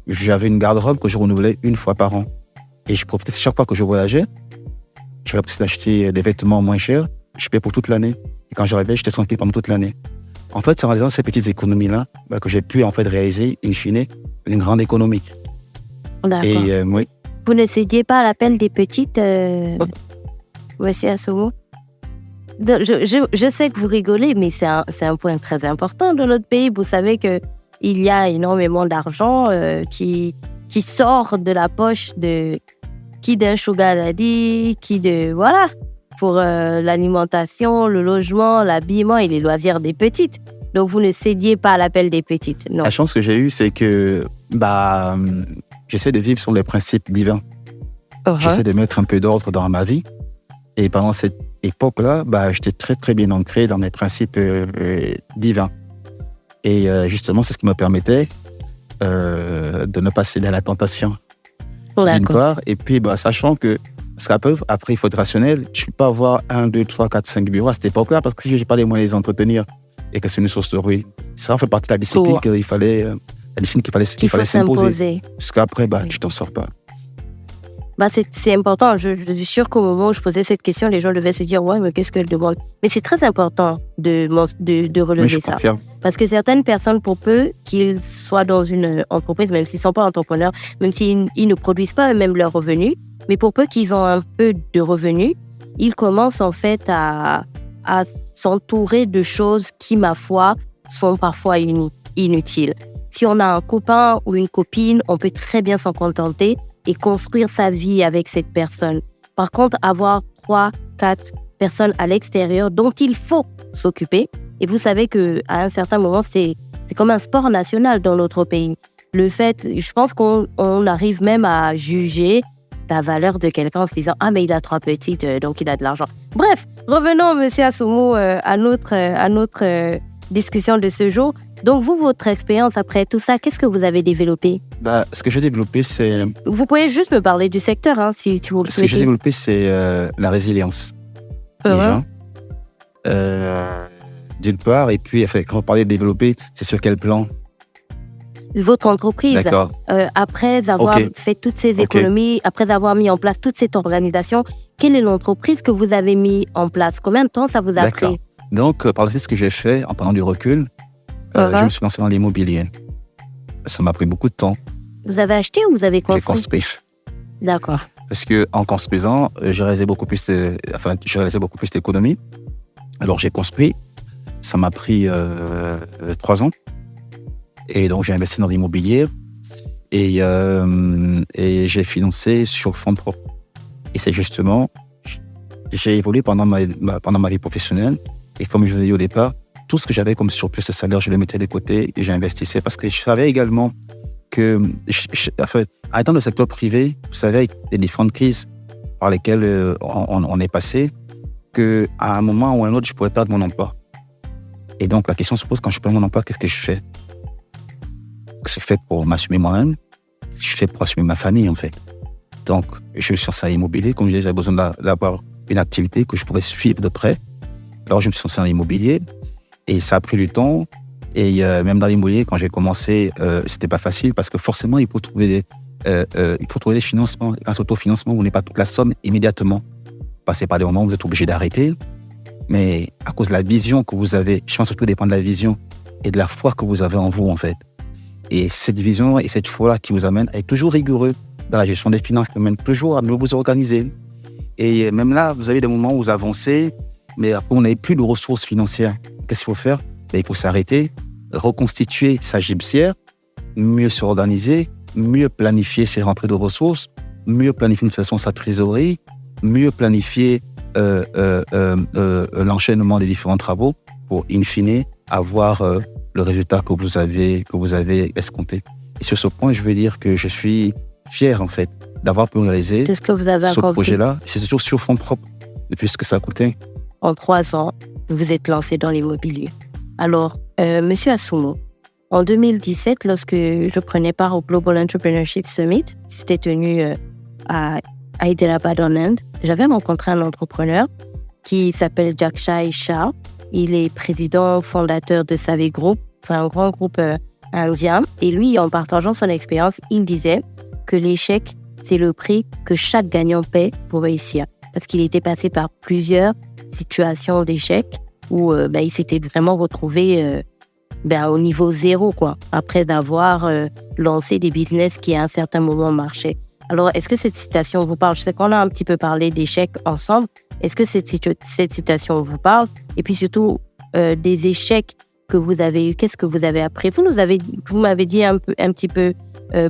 J'avais une garde-robe que je renouvelais 1 fois par an. Et je profitais chaque fois que je voyageais. J'avais la possibilité d'acheter des vêtements moins chers. Je payais pour toute l'année. Et quand j'arrivais, j'étais tranquille pendant toute l'année. En fait, c'est en réalisant ces petites économies-là que j'ai pu en fait réaliser, in fine, une grande économie. D'accord. Et oui. Vous ne cédiez pas à l'appel des petites, monsieur Assomo? Je sais que vous rigolez, mais c'est un point très important dans notre pays. Vous savez qu'il y a énormément d'argent qui sort de la poche d'un sugar daddy, voilà, pour l'alimentation, le logement, l'habillement et les loisirs des petites. Donc, vous ne cédiez pas à l'appel des petites, non. La chance que j'ai eue, c'est que j'essaie de vivre sur les principes divins. J'essaie de mettre un peu d'ordre dans ma vie. Et pendant cette époque-là, j'étais très, très bien ancré dans mes principes divins. Et justement, c'est ce qui me permettait de ne pas céder à la tentation, d'une part. Et puis, sachant que, parce qu'après, il faut être rationnel. Je ne peux pas avoir 1, 2, 3, 4, 5 bureaux à cette époque-là, parce que si je n'ai pas les moyens de les entretenir et que c'est une source de ruine, ça fait partie de la discipline qu'il fallait s'imposer. Parce qu'après, tu t'en sors pas. C'est important. Je suis sûre qu'au moment où je posais cette question, les gens devaient se dire « Ouais, mais qu'est-ce qu'elle demande ?» Mais c'est très important de relever ça. Confirme. Parce que certaines personnes, pour peu qu'ils soient dans une entreprise, même s'ils ne sont pas entrepreneurs, même s'ils ne produisent pas eux-mêmes leurs revenus, mais pour peu qu'ils ont un peu de revenus, ils commencent en fait à s'entourer de choses qui, ma foi, sont parfois inutiles. Si on a un copain ou une copine, on peut très bien s'en contenter et construire sa vie avec cette personne. Par contre, avoir 3, 4 personnes à l'extérieur dont il faut s'occuper, et vous savez qu'à un certain moment, c'est comme un sport national dans notre pays. Je pense qu'on arrive même à juger la valeur de quelqu'un en se disant « Ah, mais il a 3 petites, donc il a de l'argent. » Bref, revenons, monsieur Assomo, à notre discussion de ce jour. Donc vous, votre expérience après tout ça, qu'est-ce que vous avez développé? Ce que j'ai développé, c'est... Vous pouvez juste me parler du secteur, hein, si vous le Ce que j'ai souhaitez. développé, c'est la résilience. Déjà. D'une part, et puis, quand on parlait de développer, c'est sur quel plan? Votre entreprise, D'accord. après avoir Ok. fait toutes ces Ok. économies, après avoir mis en place toute cette organisation, quelle est l'entreprise que vous avez mis en place? Combien de temps ça vous a D'accord. pris? Donc, par la suite, ce que j'ai fait, en prenant du recul, je me suis lancé dans l'immobilier. Ça m'a pris beaucoup de temps. Vous avez acheté ou vous avez J'ai construit? construit. D'accord. Parce qu'en construisant, j'ai réalisé beaucoup plus d'économies. Alors, j'ai construit. Ça m'a pris 3 ans. Et donc, j'ai investi dans l'immobilier. Et j'ai financé sur fonds propres. Et c'est justement, j'ai évolué pendant ma vie professionnelle. Et comme je vous l'ai dit au départ, tout ce que j'avais comme surplus de salaire, je le mettais de côté et j'investissais. Parce que je savais également que, en étant dans le secteur privé, vous savez, avec les différentes crises par lesquelles on est passé, qu'à un moment ou à un autre, je pourrais perdre mon emploi. Et donc, la question se pose, quand je perds mon emploi, qu'est-ce que je fais? C'est fait pour m'assumer moi-même, je fais pour assumer ma famille, en fait. Donc, je me suis lancé à l'immobilier. Comme je disais, j'avais besoin d'avoir une activité que je pourrais suivre de près. Alors, je me suis lancé dans l'immobilier et ça a pris du temps. Et même dans l'immobilier, quand j'ai commencé, c'était pas facile parce que forcément, il faut trouver des financements. Et quand c'est autofinancement, vous n'avez pas toute la somme immédiatement. Vous passez par des moments où vous êtes obligé d'arrêter. Mais à cause de la vision que vous avez, je pense que tout dépend de la vision et de la foi que vous avez en vous, en fait. Et cette vision et cette foi-là qui vous amène à être toujours rigoureux dans la gestion des finances, qui vous amène toujours à mieux vous organiser. Et même là, vous avez des moments où vous avancez, mais après, vous n'avez plus de ressources financières. Qu'est-ce qu'il faut faire? Il faut s'arrêter, reconstituer sa gypsière, mieux s'organiser, mieux planifier ses rentrées de ressources, mieux planifier de toute façon sa trésorerie, mieux planifier l'enchaînement des différents travaux pour, in fine, avoir le résultat que vous avez escompté. Et sur ce point, je veux dire que je suis fier, en fait, d'avoir pu réaliser C'est ce que vous avez ce accompli. projet-là. C'est toujours sur fonds propres, depuis ce que ça a coûté. En 3 ans, vous vous êtes lancé dans l'immobilier. Alors, Monsieur Assoumou, en 2017, lorsque je prenais part au Global Entrepreneurship Summit, qui s'était tenu à Hyderabad en Inde, j'avais rencontré un entrepreneur qui s'appelle Jakshay Shah. Il est président fondateur de Savvy Group, un grand groupe indien. Et lui, en partageant son expérience, il disait que l'échec, c'est le prix que chaque gagnant paie pour réussir. Parce qu'il était passé par plusieurs situations d'échec où il s'était vraiment retrouvé au niveau zéro, quoi, après d'avoir lancé des business qui à un certain moment marchaient. Alors, est-ce que cette situation vous parle? Je sais qu'on a un petit peu parlé d'échecs ensemble. Est-ce que cette situation vous parle? Et puis surtout, des échecs que vous avez eus, qu'est-ce que vous avez appris? Vous m'avez dit un petit peu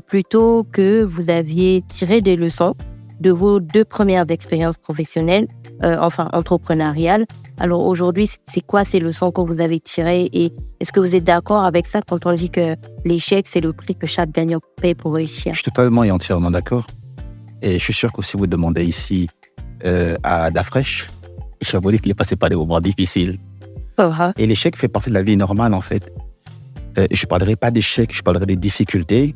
plus tôt que vous aviez tiré des leçons de vos 2 premières expériences professionnelles, entrepreneuriales. Alors aujourd'hui, c'est quoi ces leçons que vous avez tirées et est-ce que vous êtes d'accord avec ça quand on dit que l'échec, c'est le prix que chaque gagnant paie pour réussir? Je suis totalement et entièrement d'accord. Et je suis sûr que si vous demandez ici à Dafresh, je vais vous dire qu'il est passé par des moments difficiles. Et l'échec fait partie de la vie normale, en fait. Je ne parlerai pas d'échec, je parlerai des difficultés.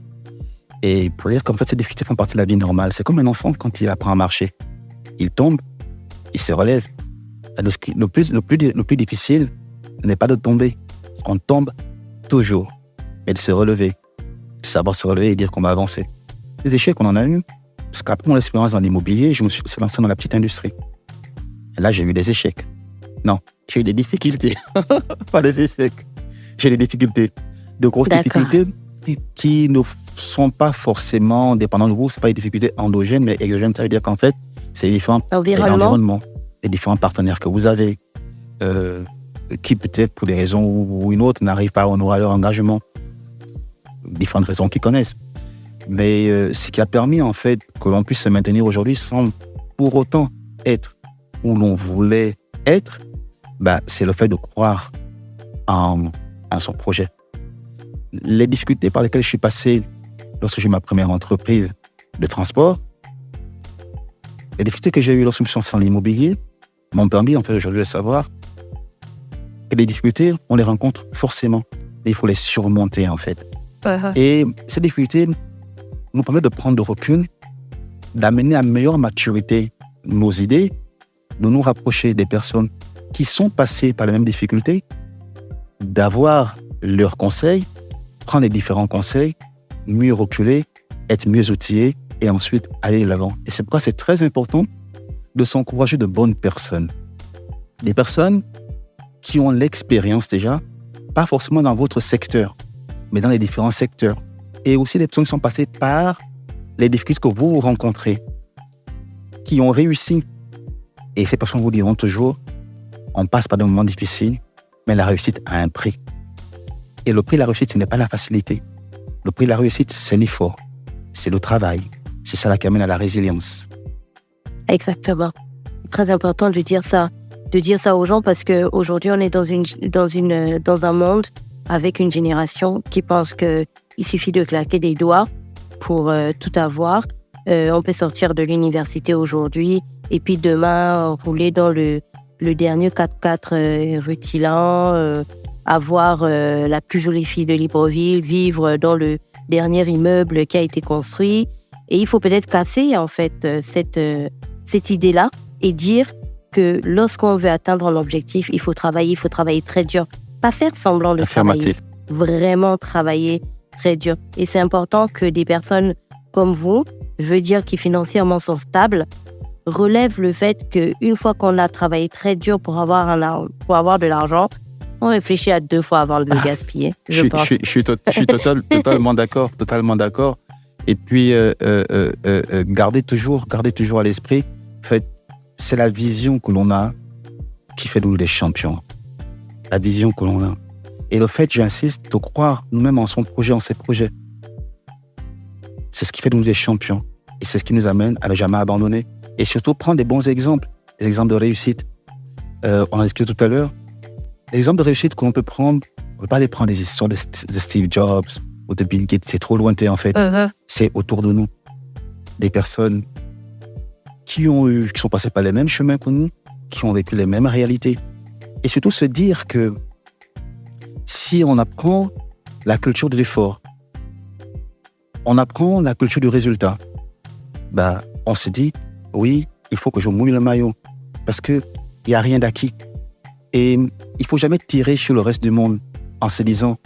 Et pour dire qu'en fait, ces difficultés font partie de la vie normale. C'est comme un enfant quand il apprend à marcher. Il tombe, il se relève. Le plus difficile n'est pas de tomber. Parce qu'on tombe toujours. Mais de se relever. De savoir se relever et dire qu'on va avancer. Les échecs, on en a eu. Parce qu'après mon expérience dans l'immobilier, je me suis lancé dans la petite industrie. Et là, j'ai eu des échecs. Non, j'ai eu des difficultés. Pas des échecs. J'ai des difficultés. De grosses difficultés qui ne sont pas forcément dépendantes de vous. Ce pas des difficultés endogènes, mais exogènes. Ça veut dire qu'en fait, c'est différents environnements, les différents partenaires que vous avez, qui peut-être pour des raisons ou une autre n'arrivent pas à honorer leur engagement. Différentes raisons qu'ils connaissent. Mais ce qui a permis en fait que l'on puisse se maintenir aujourd'hui sans pour autant être où l'on voulait être, c'est le fait de croire en son projet. Les difficultés par lesquelles je suis passé lorsque j'ai eu ma première entreprise de transport, les difficultés que j'ai eues lorsque je me suis lancé dans l'immobilier m'ont permis en fait aujourd'hui de savoir que les difficultés, on les rencontre forcément. mais il faut les surmonter, en fait. Uh-huh. Et ces difficultés nous permettent de prendre du recul, d'amener à meilleure maturité nos idées, de nous rapprocher des personnes qui sont passées par les mêmes difficultés, d'avoir leurs conseils, prendre les différents conseils, mieux reculer, être mieux outillé et ensuite aller de l'avant. Et c'est pourquoi c'est très important de s'encourager de bonnes personnes. Des personnes qui ont l'expérience déjà, pas forcément dans votre secteur, mais dans les différents secteurs. Et aussi des personnes qui sont passées par les difficultés que vous rencontrez, qui ont réussi. Et ces personnes vous diront toujours, on passe par des moments difficiles, mais la réussite a un prix. Et le prix de la réussite, ce n'est pas la facilité. Le prix de la réussite, c'est l'effort, c'est le travail. C'est ça qui amène à la résilience. Exactement. Très important de dire ça aux gens parce qu'aujourd'hui, on est dans un monde avec une génération qui pense qu'il suffit de claquer des doigts pour tout avoir. On peut sortir de l'université aujourd'hui et puis demain rouler dans le dernier 4x4 rutilant, avoir la plus jolie fille de Libreville, vivre dans le dernier immeuble qui a été construit. Et il faut peut-être casser en fait cette idée-là et dire que lorsqu'on veut atteindre un objectif, il faut travailler très dur. Pas faire semblant de travailler, vraiment travailler très dur. Et c'est important que des personnes comme vous, je veux dire qui financièrement sont stables, relèvent le fait qu'une fois qu'on a travaillé très dur pour avoir de l'argent, on réfléchit à 2 fois avant de le gaspiller, je pense. Je suis totalement d'accord. Et puis, gardez toujours à l'esprit, en fait, c'est la vision que l'on a qui fait de nous des champions. La vision que l'on a. Et le fait, j'insiste, de croire nous-mêmes en son projet, en ses projets. C'est ce qui fait de nous des champions. Et c'est ce qui nous amène à ne jamais abandonner. Et surtout, prendre des bons exemples, des exemples de réussite. On a discuté tout à l'heure. Les exemples de réussite qu'on peut prendre, on ne peut pas les prendre des histoires de Steve Jobs ou de Bill Gates. C'est trop lointain, en fait. Uh-huh. C'est autour de nous. Des personnes qui sont passées par les mêmes chemins que nous, qui ont vécu les mêmes réalités. Et surtout se dire que si on apprend la culture de l'effort, on apprend la culture du résultat, on se dit, oui, il faut que je mouille le maillot parce qu'il n'y a rien d'acquis. Et il ne faut jamais tirer sur le reste du monde en se disant,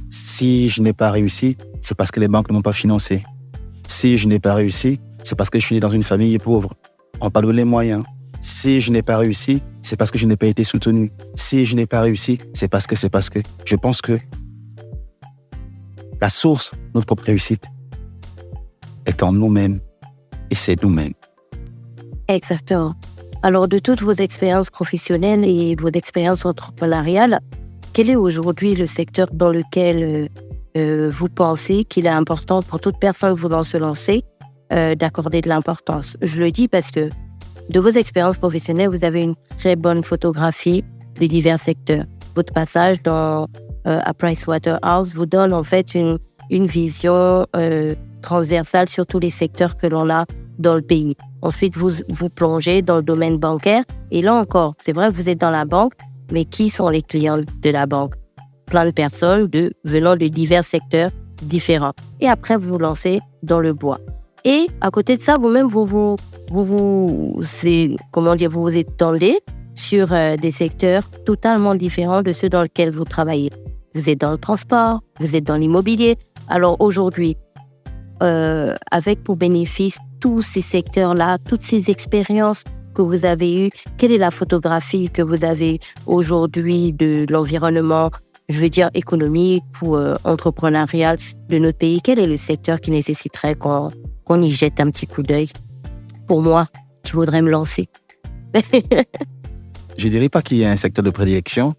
si je n'ai pas réussi, c'est parce que les banques ne m'ont pas financé. Si je n'ai pas réussi, c'est parce que je suis né dans une famille pauvre. On parle de les moyens. Si je n'ai pas réussi, c'est parce que je n'ai pas été soutenu. Si je n'ai pas réussi, c'est parce que. Je pense que la source de notre propre réussite est en nous-mêmes. Et c'est nous-mêmes. Exactement. Alors, de toutes vos expériences professionnelles et vos expériences entrepreneuriales, quel est aujourd'hui le secteur dans lequel vous pensez qu'il est important pour toute personne voulant se lancer d'accorder de l'importance? Je le dis parce que de vos expériences professionnelles, vous avez une très bonne photographie de divers secteurs. Votre passage à Pricewaterhouse vous donne en fait une vision transversale sur tous les secteurs que l'on a dans le pays. Ensuite, vous plongez dans le domaine bancaire. Et là encore, c'est vrai que vous êtes dans la banque, mais qui sont les clients de la banque? Plein de personnes venant de divers secteurs différents. Et après, vous vous lancez dans le bois. Et à côté de ça, vous-même, vous vous étendez sur des secteurs totalement différents de ceux dans lesquels vous travaillez. Vous êtes dans le transport, vous êtes dans l'immobilier. Alors aujourd'hui, avec pour bénéfice tous ces secteurs-là, toutes ces expériences que vous avez eues, quelle est la photographie que vous avez aujourd'hui de l'environnement, je veux dire économique ou entrepreneurial de notre pays? Quel est le secteur qui nécessiterait qu'on y jette un petit coup d'œil? Pour moi, qui voudrais me lancer. Je ne dirais pas qu'il y a un secteur de prédilection,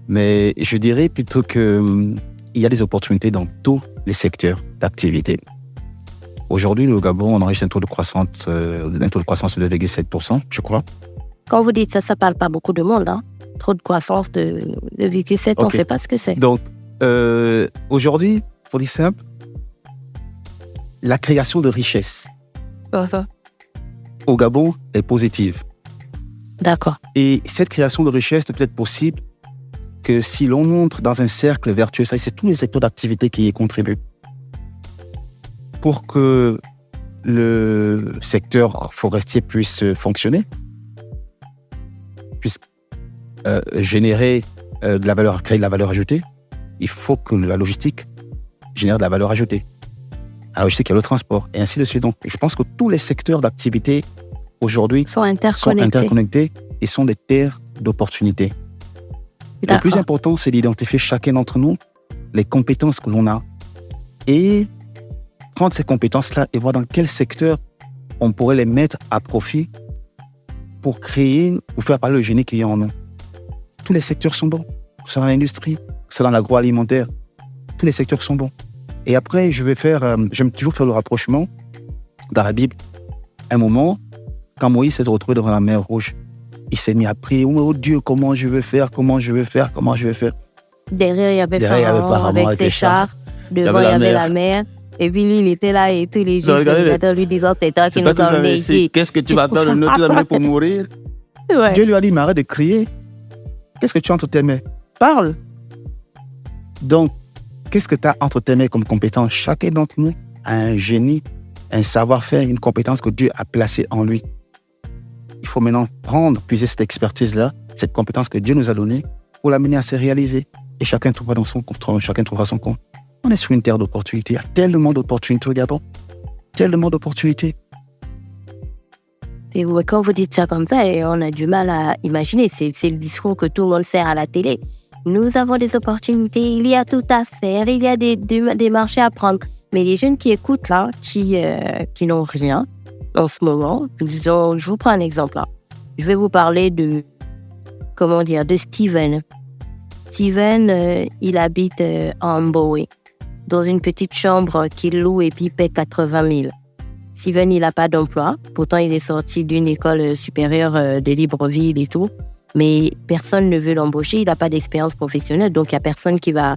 mais je dirais plutôt qu'il y a des opportunités dans tous les secteurs d'activité. Aujourd'hui, le Gabon, on enregistre un taux de croissance de 2,7%, je crois. Quand vous dites ça, ça ne parle pas beaucoup de monde. Hein? Trop de croissance de 2,7%, on ne sait pas ce que c'est. Donc, aujourd'hui, pour dire simple, la création de richesse au Gabon est positive. D'accord. Et cette création de richesse ne peut être possible que si l'on entre dans un cercle vertueux, ça, c'est tous les secteurs d'activité qui y contribuent. Pour que le secteur forestier puisse fonctionner, puisse générer de la valeur, créer de la valeur ajoutée, il faut que la logistique génère de la valeur ajoutée. La logistique, il y a le transport, et ainsi de suite. Donc, je pense que tous les secteurs d'activité aujourd'hui sont interconnectés et sont des terres d'opportunités. Le plus important, c'est d'identifier chacun d'entre nous les compétences que l'on a et prendre ces compétences-là et voir dans quel secteur on pourrait les mettre à profit pour créer, pour faire parler le génie qu'il y a en nous. Tous les secteurs sont bons, que ce soit dans l'industrie, que ce soit dans l'agroalimentaire, tous les secteurs sont bons. Et après, j'aime toujours faire le rapprochement dans la Bible. Un moment, quand Moïse s'est retrouvé devant la mer Rouge, il s'est mis à prier, oh Dieu, comment je vais faire. Derrière, il y avait Pharaon avec ses chars. Devant, il y avait la mer. Et puis lui, il était là et tous les jours, il lui disant, c'est toi qui nous as emmenés ici. Qu'est-ce que tu vas faire de notre amener pour mourir? Ouais. Dieu lui a dit, mais arrête de crier. Qu'est-ce que tu as entre tes mains? Parle. Donc, qu'est-ce que tu as entre tes mains comme compétence? Chacun d'entre nous a un génie, un savoir-faire, une compétence que Dieu a placée en lui. Il faut maintenant puiser cette expertise-là, cette compétence que Dieu nous a donnée pour l'amener à se réaliser. Et chacun trouvera son compte. On est sur une terre d'opportunités. Il y a tellement d'opportunités au Gabon. Tellement d'opportunités. Et quand vous dites ça comme ça, on a du mal à imaginer. C'est le discours que tout le monde sert à la télé. Nous avons des opportunités, il y a tout à faire, il y a des marchés à prendre. Mais les jeunes qui écoutent là, qui n'ont rien en ce moment, je vous prends un exemple là. Je vais vous parler de Steven. Steven, il habite en Mboé, dans une petite chambre qu'il loue et puis il paie 80 000. Steven, il n'a pas d'emploi. Pourtant, il est sorti d'une école supérieure de Libreville et tout. Mais personne ne veut l'embaucher. Il n'a pas d'expérience professionnelle. Donc, il n'y a personne qui va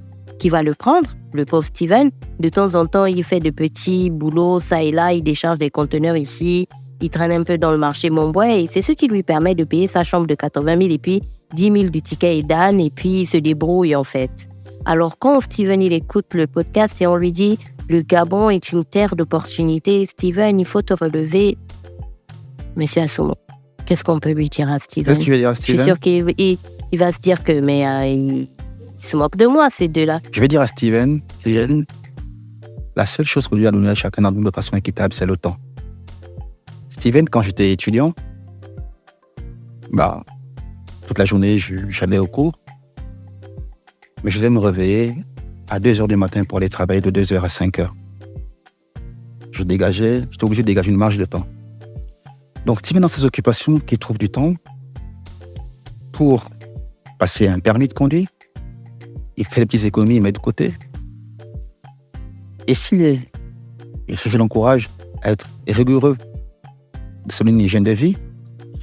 le prendre. Le pauvre Steven, de temps en temps, il fait de petits boulots, ça et là. Il décharge des conteneurs ici. Il traîne un peu dans le marché Montbois. Et c'est ce qui lui permet de payer sa chambre de 80 000 et puis 10 000 du ticket et d'âne. Et puis, il se débrouille, en fait. Alors, quand Steven, il écoute le podcast et on lui dit « Le Gabon est une terre d'opportunités. Steven, il faut te relever. » Monsieur Assomo, qu'est-ce qu'on peut lui dire à Steven? Qu'est-ce que tu veux dire à Steven? Je suis sûr qu'il va se dire que il se moque de moi, ces deux-là. Je vais dire à Steven, la seule chose que Dieu a donnée à chacun d'entre nous de façon équitable, c'est le temps. Steven, quand j'étais étudiant, toute la journée, j'allais au cours, mais je devais me réveiller à 2h du matin pour aller travailler de 2h à 5h. J'étais obligé de dégager une marge de temps. Donc, Steven, dans ses occupations, qui trouve du temps pour passer un permis de conduire, il fait des petites économies, il met de côté. Et je l'encourage à être rigoureux, de selon une hygiène de vie,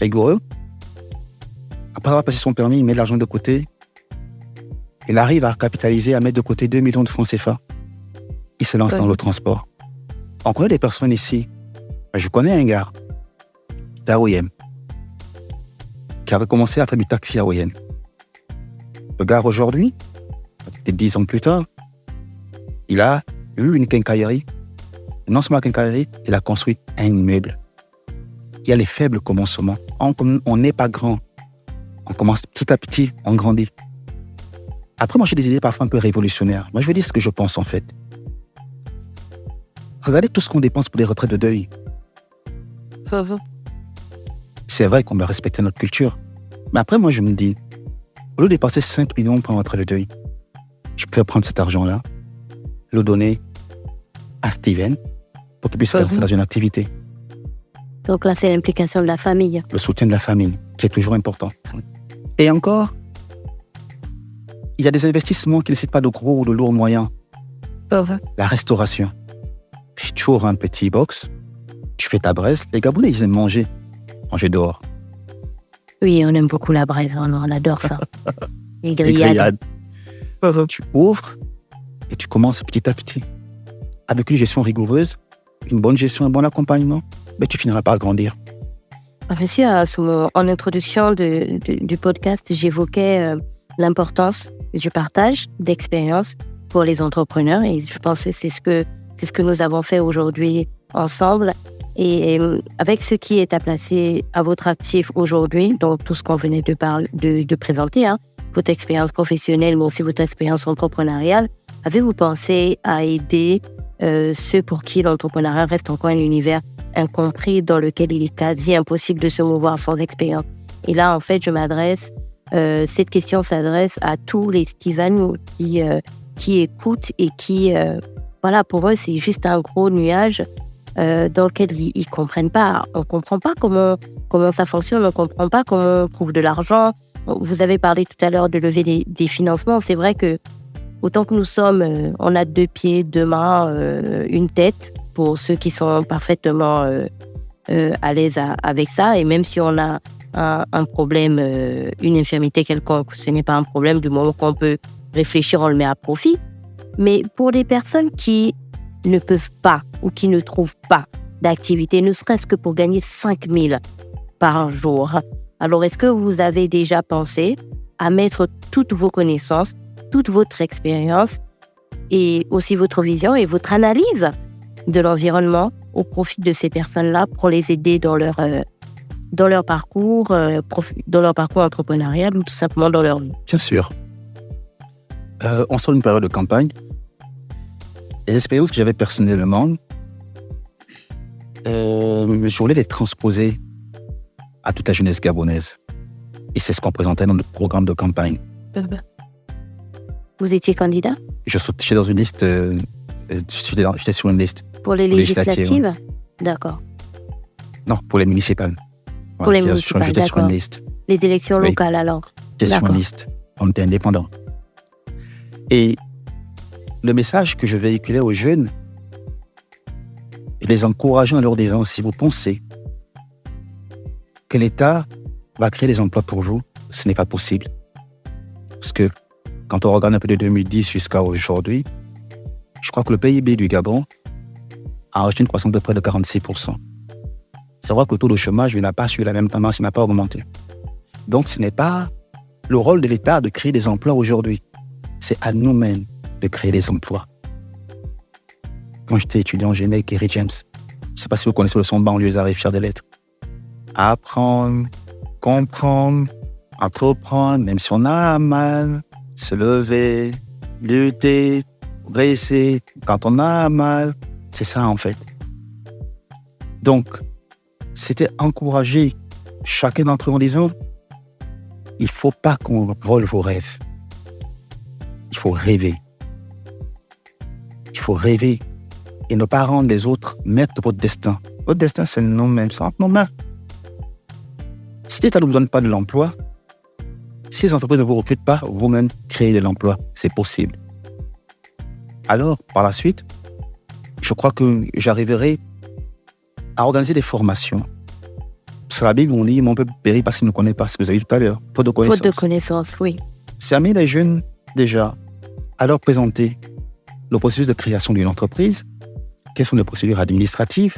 rigoureux. Après avoir passé son permis, il met de l'argent de côté. Il arrive à capitaliser, à mettre de côté 2 millions de francs CFA. Il se lance dans le transport. On connaît des personnes ici. Je connais un gars d'Aoyem qui avait commencé à faire du taxi à Aoyem. Le gars aujourd'hui, peut-être 10 ans plus tard, il a eu une quincaillerie. Non seulement une quincaillerie, il a construit un immeuble. Il y a les faibles commencements. On n'est pas grand. On commence petit à petit, on grandit. Après, moi, j'ai des idées parfois un peu révolutionnaires. Moi, je vais dire ce que je pense, en fait. Regardez tout ce qu'on dépense pour les retraites de deuil. C'est vrai qu'on doit respecter notre culture. Mais après, moi, je me dis, au lieu de dépenser 5 millions pour un retraite de deuil, je peux prendre cet argent-là, le donner à Steven pour qu'il puisse rester dans une activité. Donc là, c'est l'implication de la famille. Le soutien de la famille, qui est toujours important. Et encore, il y a des investissements qui ne nécessitent pas de gros ou de lourds moyens. La restauration. Tu ouvres un petit box, tu fais ta braise. Les Gabonais, ils aiment manger dehors. Oui, on aime beaucoup la braise, on adore ça. Les grillades. Tu ouvres et tu commences petit à petit. Avec une gestion rigoureuse, une bonne gestion, un bon accompagnement, tu finiras par grandir. Monsieur, en introduction du podcast, j'évoquais l'importance du partage d'expérience pour les entrepreneurs. Et je pense que c'est ce que nous avons fait aujourd'hui ensemble. Et avec ce qui est à placer à votre actif aujourd'hui, donc tout ce qu'on venait de présenter, votre expérience professionnelle, mais aussi votre expérience entrepreneuriale, avez-vous pensé à aider ceux pour qui l'entrepreneuriat reste encore un univers incompris dans lequel il est quasi impossible de se mouvoir sans expérience? Et là, en fait, cette question s'adresse à tous les tisanes qui écoutent et qui, pour eux, c'est juste un gros nuage dans lequel ils ne comprennent pas. On ne comprend pas comment ça fonctionne, on ne comprend pas comment on trouve de l'argent. Vous avez parlé tout à l'heure de lever des financements. C'est vrai que autant que nous sommes, on a 2 pieds, 2 mains, une tête, pour ceux qui sont parfaitement à l'aise avec ça. Et même si on a un problème, une infirmité quelconque, ce n'est pas un problème du moment qu'on peut réfléchir, on le met à profit. Mais pour les personnes qui ne peuvent pas ou qui ne trouvent pas d'activité, ne serait-ce que pour gagner 5 000 par jour, alors est-ce que vous avez déjà pensé à mettre toutes vos connaissances, toute votre expérience et aussi votre vision et votre analyse de l'environnement au profit de ces personnes-là pour les aider dans leur parcours entrepreneurial ou tout simplement dans leur vie? Bien sûr. On sort d'une période de campagne. Les expériences que j'avais personnellement, je voulais les transposer à toute la jeunesse gabonaise. Et c'est ce qu'on présentait dans notre programme de campagne. Vous étiez candidat? J'étais dans une liste. J'étais sur une liste. Pour les législatives? D'accord. Non, pour les municipales. Pour les municipales, j'étais sur une liste. Les élections locales, alors? J'étais sur une liste. On était indépendants. Et le message que je véhiculais aux jeunes, je les encourageais en leur disant, si vous pensez que l'État va créer des emplois pour vous, ce n'est pas possible. Parce que quand on regarde un peu de 2010 jusqu'à aujourd'hui, je crois que le PIB du Gabon a reçu une croissance de près de 46%. C'est vrai que le taux de chômage n'a pas suivi la même tendance, il n'a pas augmenté. Donc ce n'est pas le rôle de l'État de créer des emplois aujourd'hui. C'est à nous-mêmes de créer des emplois. Quand j'étais étudiant, j'aimais Kerry James. Je ne sais pas si vous connaissez le son banlieusard fier des lettres. Apprendre, comprendre, entreprendre, même si on a mal, se lever, lutter, progresser. Quand on a mal, c'est ça en fait. Donc, c'était encourager chacun d'entre nous en disant, il ne faut pas qu'on vole vos rêves. Il faut rêver. Il faut rêver et ne pas rendre les autres maîtres de votre destin. Votre destin, c'est nous-mêmes, c'est entre nos mains. Si l'État ne vous donne pas de l'emploi, si les entreprises ne vous recrutent pas, vous-même créez de l'emploi. C'est possible. Alors, par la suite, je crois que j'arriverai à organiser des formations. Sur la Bible, on dit, mon peuple périt parce qu'il ne connaît pas ce que vous avez dit tout à l'heure. Faute de connaissances. Faute de connaissances, oui. C'est amener les jeunes, déjà, à leur présenter le processus de création d'une entreprise, quelles sont les procédures administratives.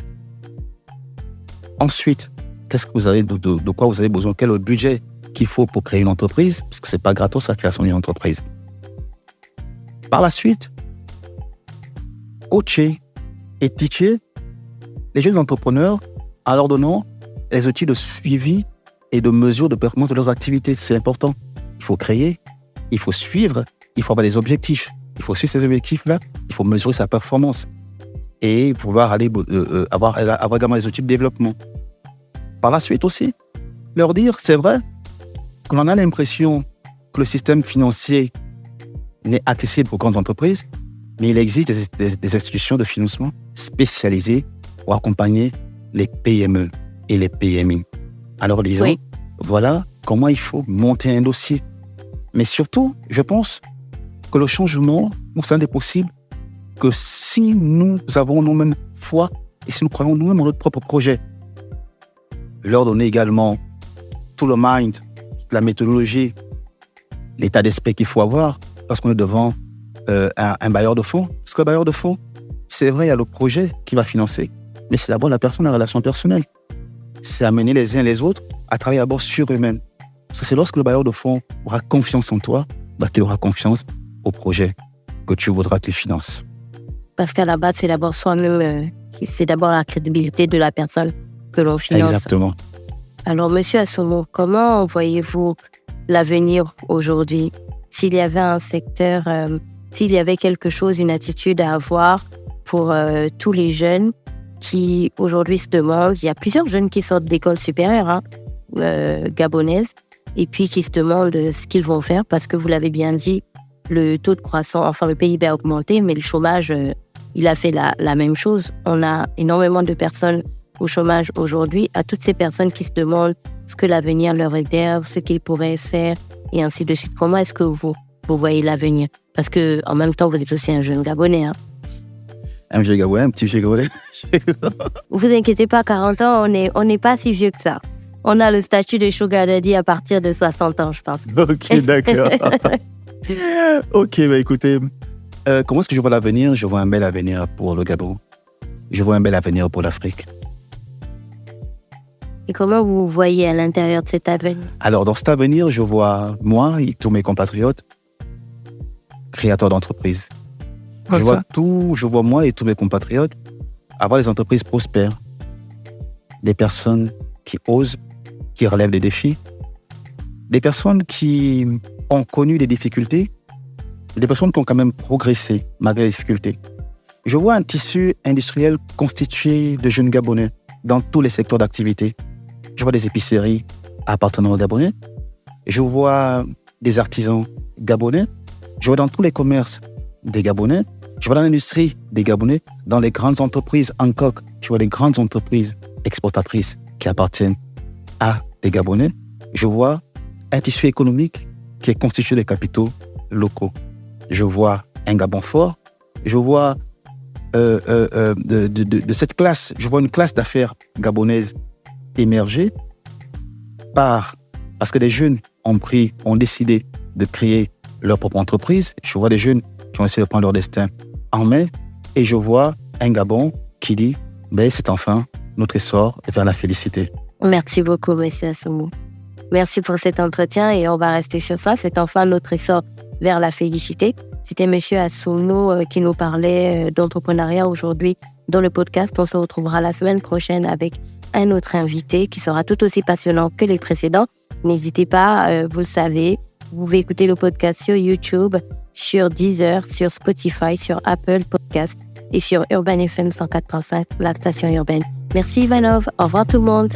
Ensuite, qu'est-ce que vous avez de quoi vous avez besoin, quel est le budget qu'il faut pour créer une entreprise, parce que ce n'est pas gratos la création d'une entreprise. Par la suite, coacher et teacher les jeunes entrepreneurs en leur donnant les outils de suivi et de mesure de performance de leurs activités. C'est important. Il faut créer, il faut suivre, il faut avoir des objectifs. Il faut suivre ces objectifs-là, il faut mesurer sa performance et pouvoir avoir également des outils de développement. Par la suite aussi, leur dire, c'est vrai qu'on a l'impression que le système financier n'est accessible aux grandes entreprises, mais il existe des institutions de financement spécialisées pour accompagner les PME et les PMI. Alors disons, voilà comment il faut monter un dossier. Mais surtout, je pense que le changement, c'est un des possibles, que si nous avons nous-mêmes foi et si nous croyons nous-mêmes en notre propre projet, leur donner également tout le mind, toute la méthodologie, l'état d'esprit qu'il faut avoir lorsqu'on est devant un bailleur de fonds. Parce que le bailleur de fonds, c'est vrai, il y a le projet qui va financer, mais c'est d'abord la personne, la relation personnelle. C'est amener les uns et les autres à travailler d'abord sur eux-mêmes. Parce que c'est lorsque le bailleur de fonds aura confiance en toi, qu'il aura confiance au projet que tu voudras qu'il finance. Parce qu'à la base, c'est d'abord soi-même, c'est d'abord la crédibilité de la personne que l'on finance. Exactement. Alors, Monsieur Assomo, comment voyez-vous l'avenir aujourd'hui? S'il y avait un secteur, s'il y avait quelque chose, une attitude à avoir pour tous les jeunes qui aujourd'hui se demandent, il y a plusieurs jeunes qui sortent d'école supérieure gabonaise et puis qui se demandent ce qu'ils vont faire parce que vous l'avez bien dit, le taux de croissance, enfin le PIB a augmenté, mais le chômage, il a fait la même chose. On a énormément de personnes au chômage aujourd'hui, à toutes ces personnes qui se demandent ce que l'avenir leur réserve, ce qu'ils pourraient faire, et ainsi de suite. Comment est-ce que vous voyez l'avenir? Parce qu'en même temps, vous êtes aussi un jeune Gabonais. Un vieux Gabonais, un petit vieux Gabonais. Vous inquiétez pas, 40 ans, on n'est pas si vieux que ça. On a le statut de Sugar Daddy à partir de 60 ans, je pense. Ok, d'accord. Ok, écoutez, comment est-ce que je vois l'avenir? Je vois un bel avenir pour le Gabon. Je vois un bel avenir pour l'Afrique. Et comment vous voyez à l'intérieur de cet avenir? Alors, dans cet avenir, je vois moi et tous mes compatriotes créateurs d'entreprises. Je vois moi et tous mes compatriotes avoir des entreprises prospères. Des personnes qui osent, qui relèvent des défis. Des personnes qui ont connu des difficultés. Des personnes qui ont quand même progressé malgré les difficultés. Je vois un tissu industriel constitué de jeunes Gabonais dans tous les secteurs d'activité. Je vois des épiceries appartenant aux Gabonais. Je vois des artisans gabonais. Je vois dans tous les commerces des Gabonais. Je vois dans l'industrie des Gabonais, dans les grandes entreprises en coque. Je vois des grandes entreprises exportatrices qui appartiennent à des Gabonais. Je vois un tissu économique qui est constitué de capitaux locaux. Je vois un Gabon fort. Je vois de cette classe, je vois une classe d'affaires gabonaise émerger parce que des jeunes ont décidé de créer leur propre entreprise. Je vois des jeunes qui ont essayé de prendre leur destin en main et je vois un Gabon qui dit c'est enfin notre essor vers la félicité. Merci beaucoup, M. Assomo. Merci pour cet entretien et on va rester sur ça. C'est enfin notre essor vers la félicité. C'était M. Assomo qui nous parlait d'entrepreneuriat aujourd'hui dans le podcast. On se retrouvera la semaine prochaine avec un autre invité qui sera tout aussi passionnant que les précédents. N'hésitez pas, vous le savez, vous pouvez écouter le podcast sur YouTube, sur Deezer, sur Spotify, sur Apple Podcast et sur Urban FM 104.5, la station urbaine. Merci Ivanov, au revoir tout le monde.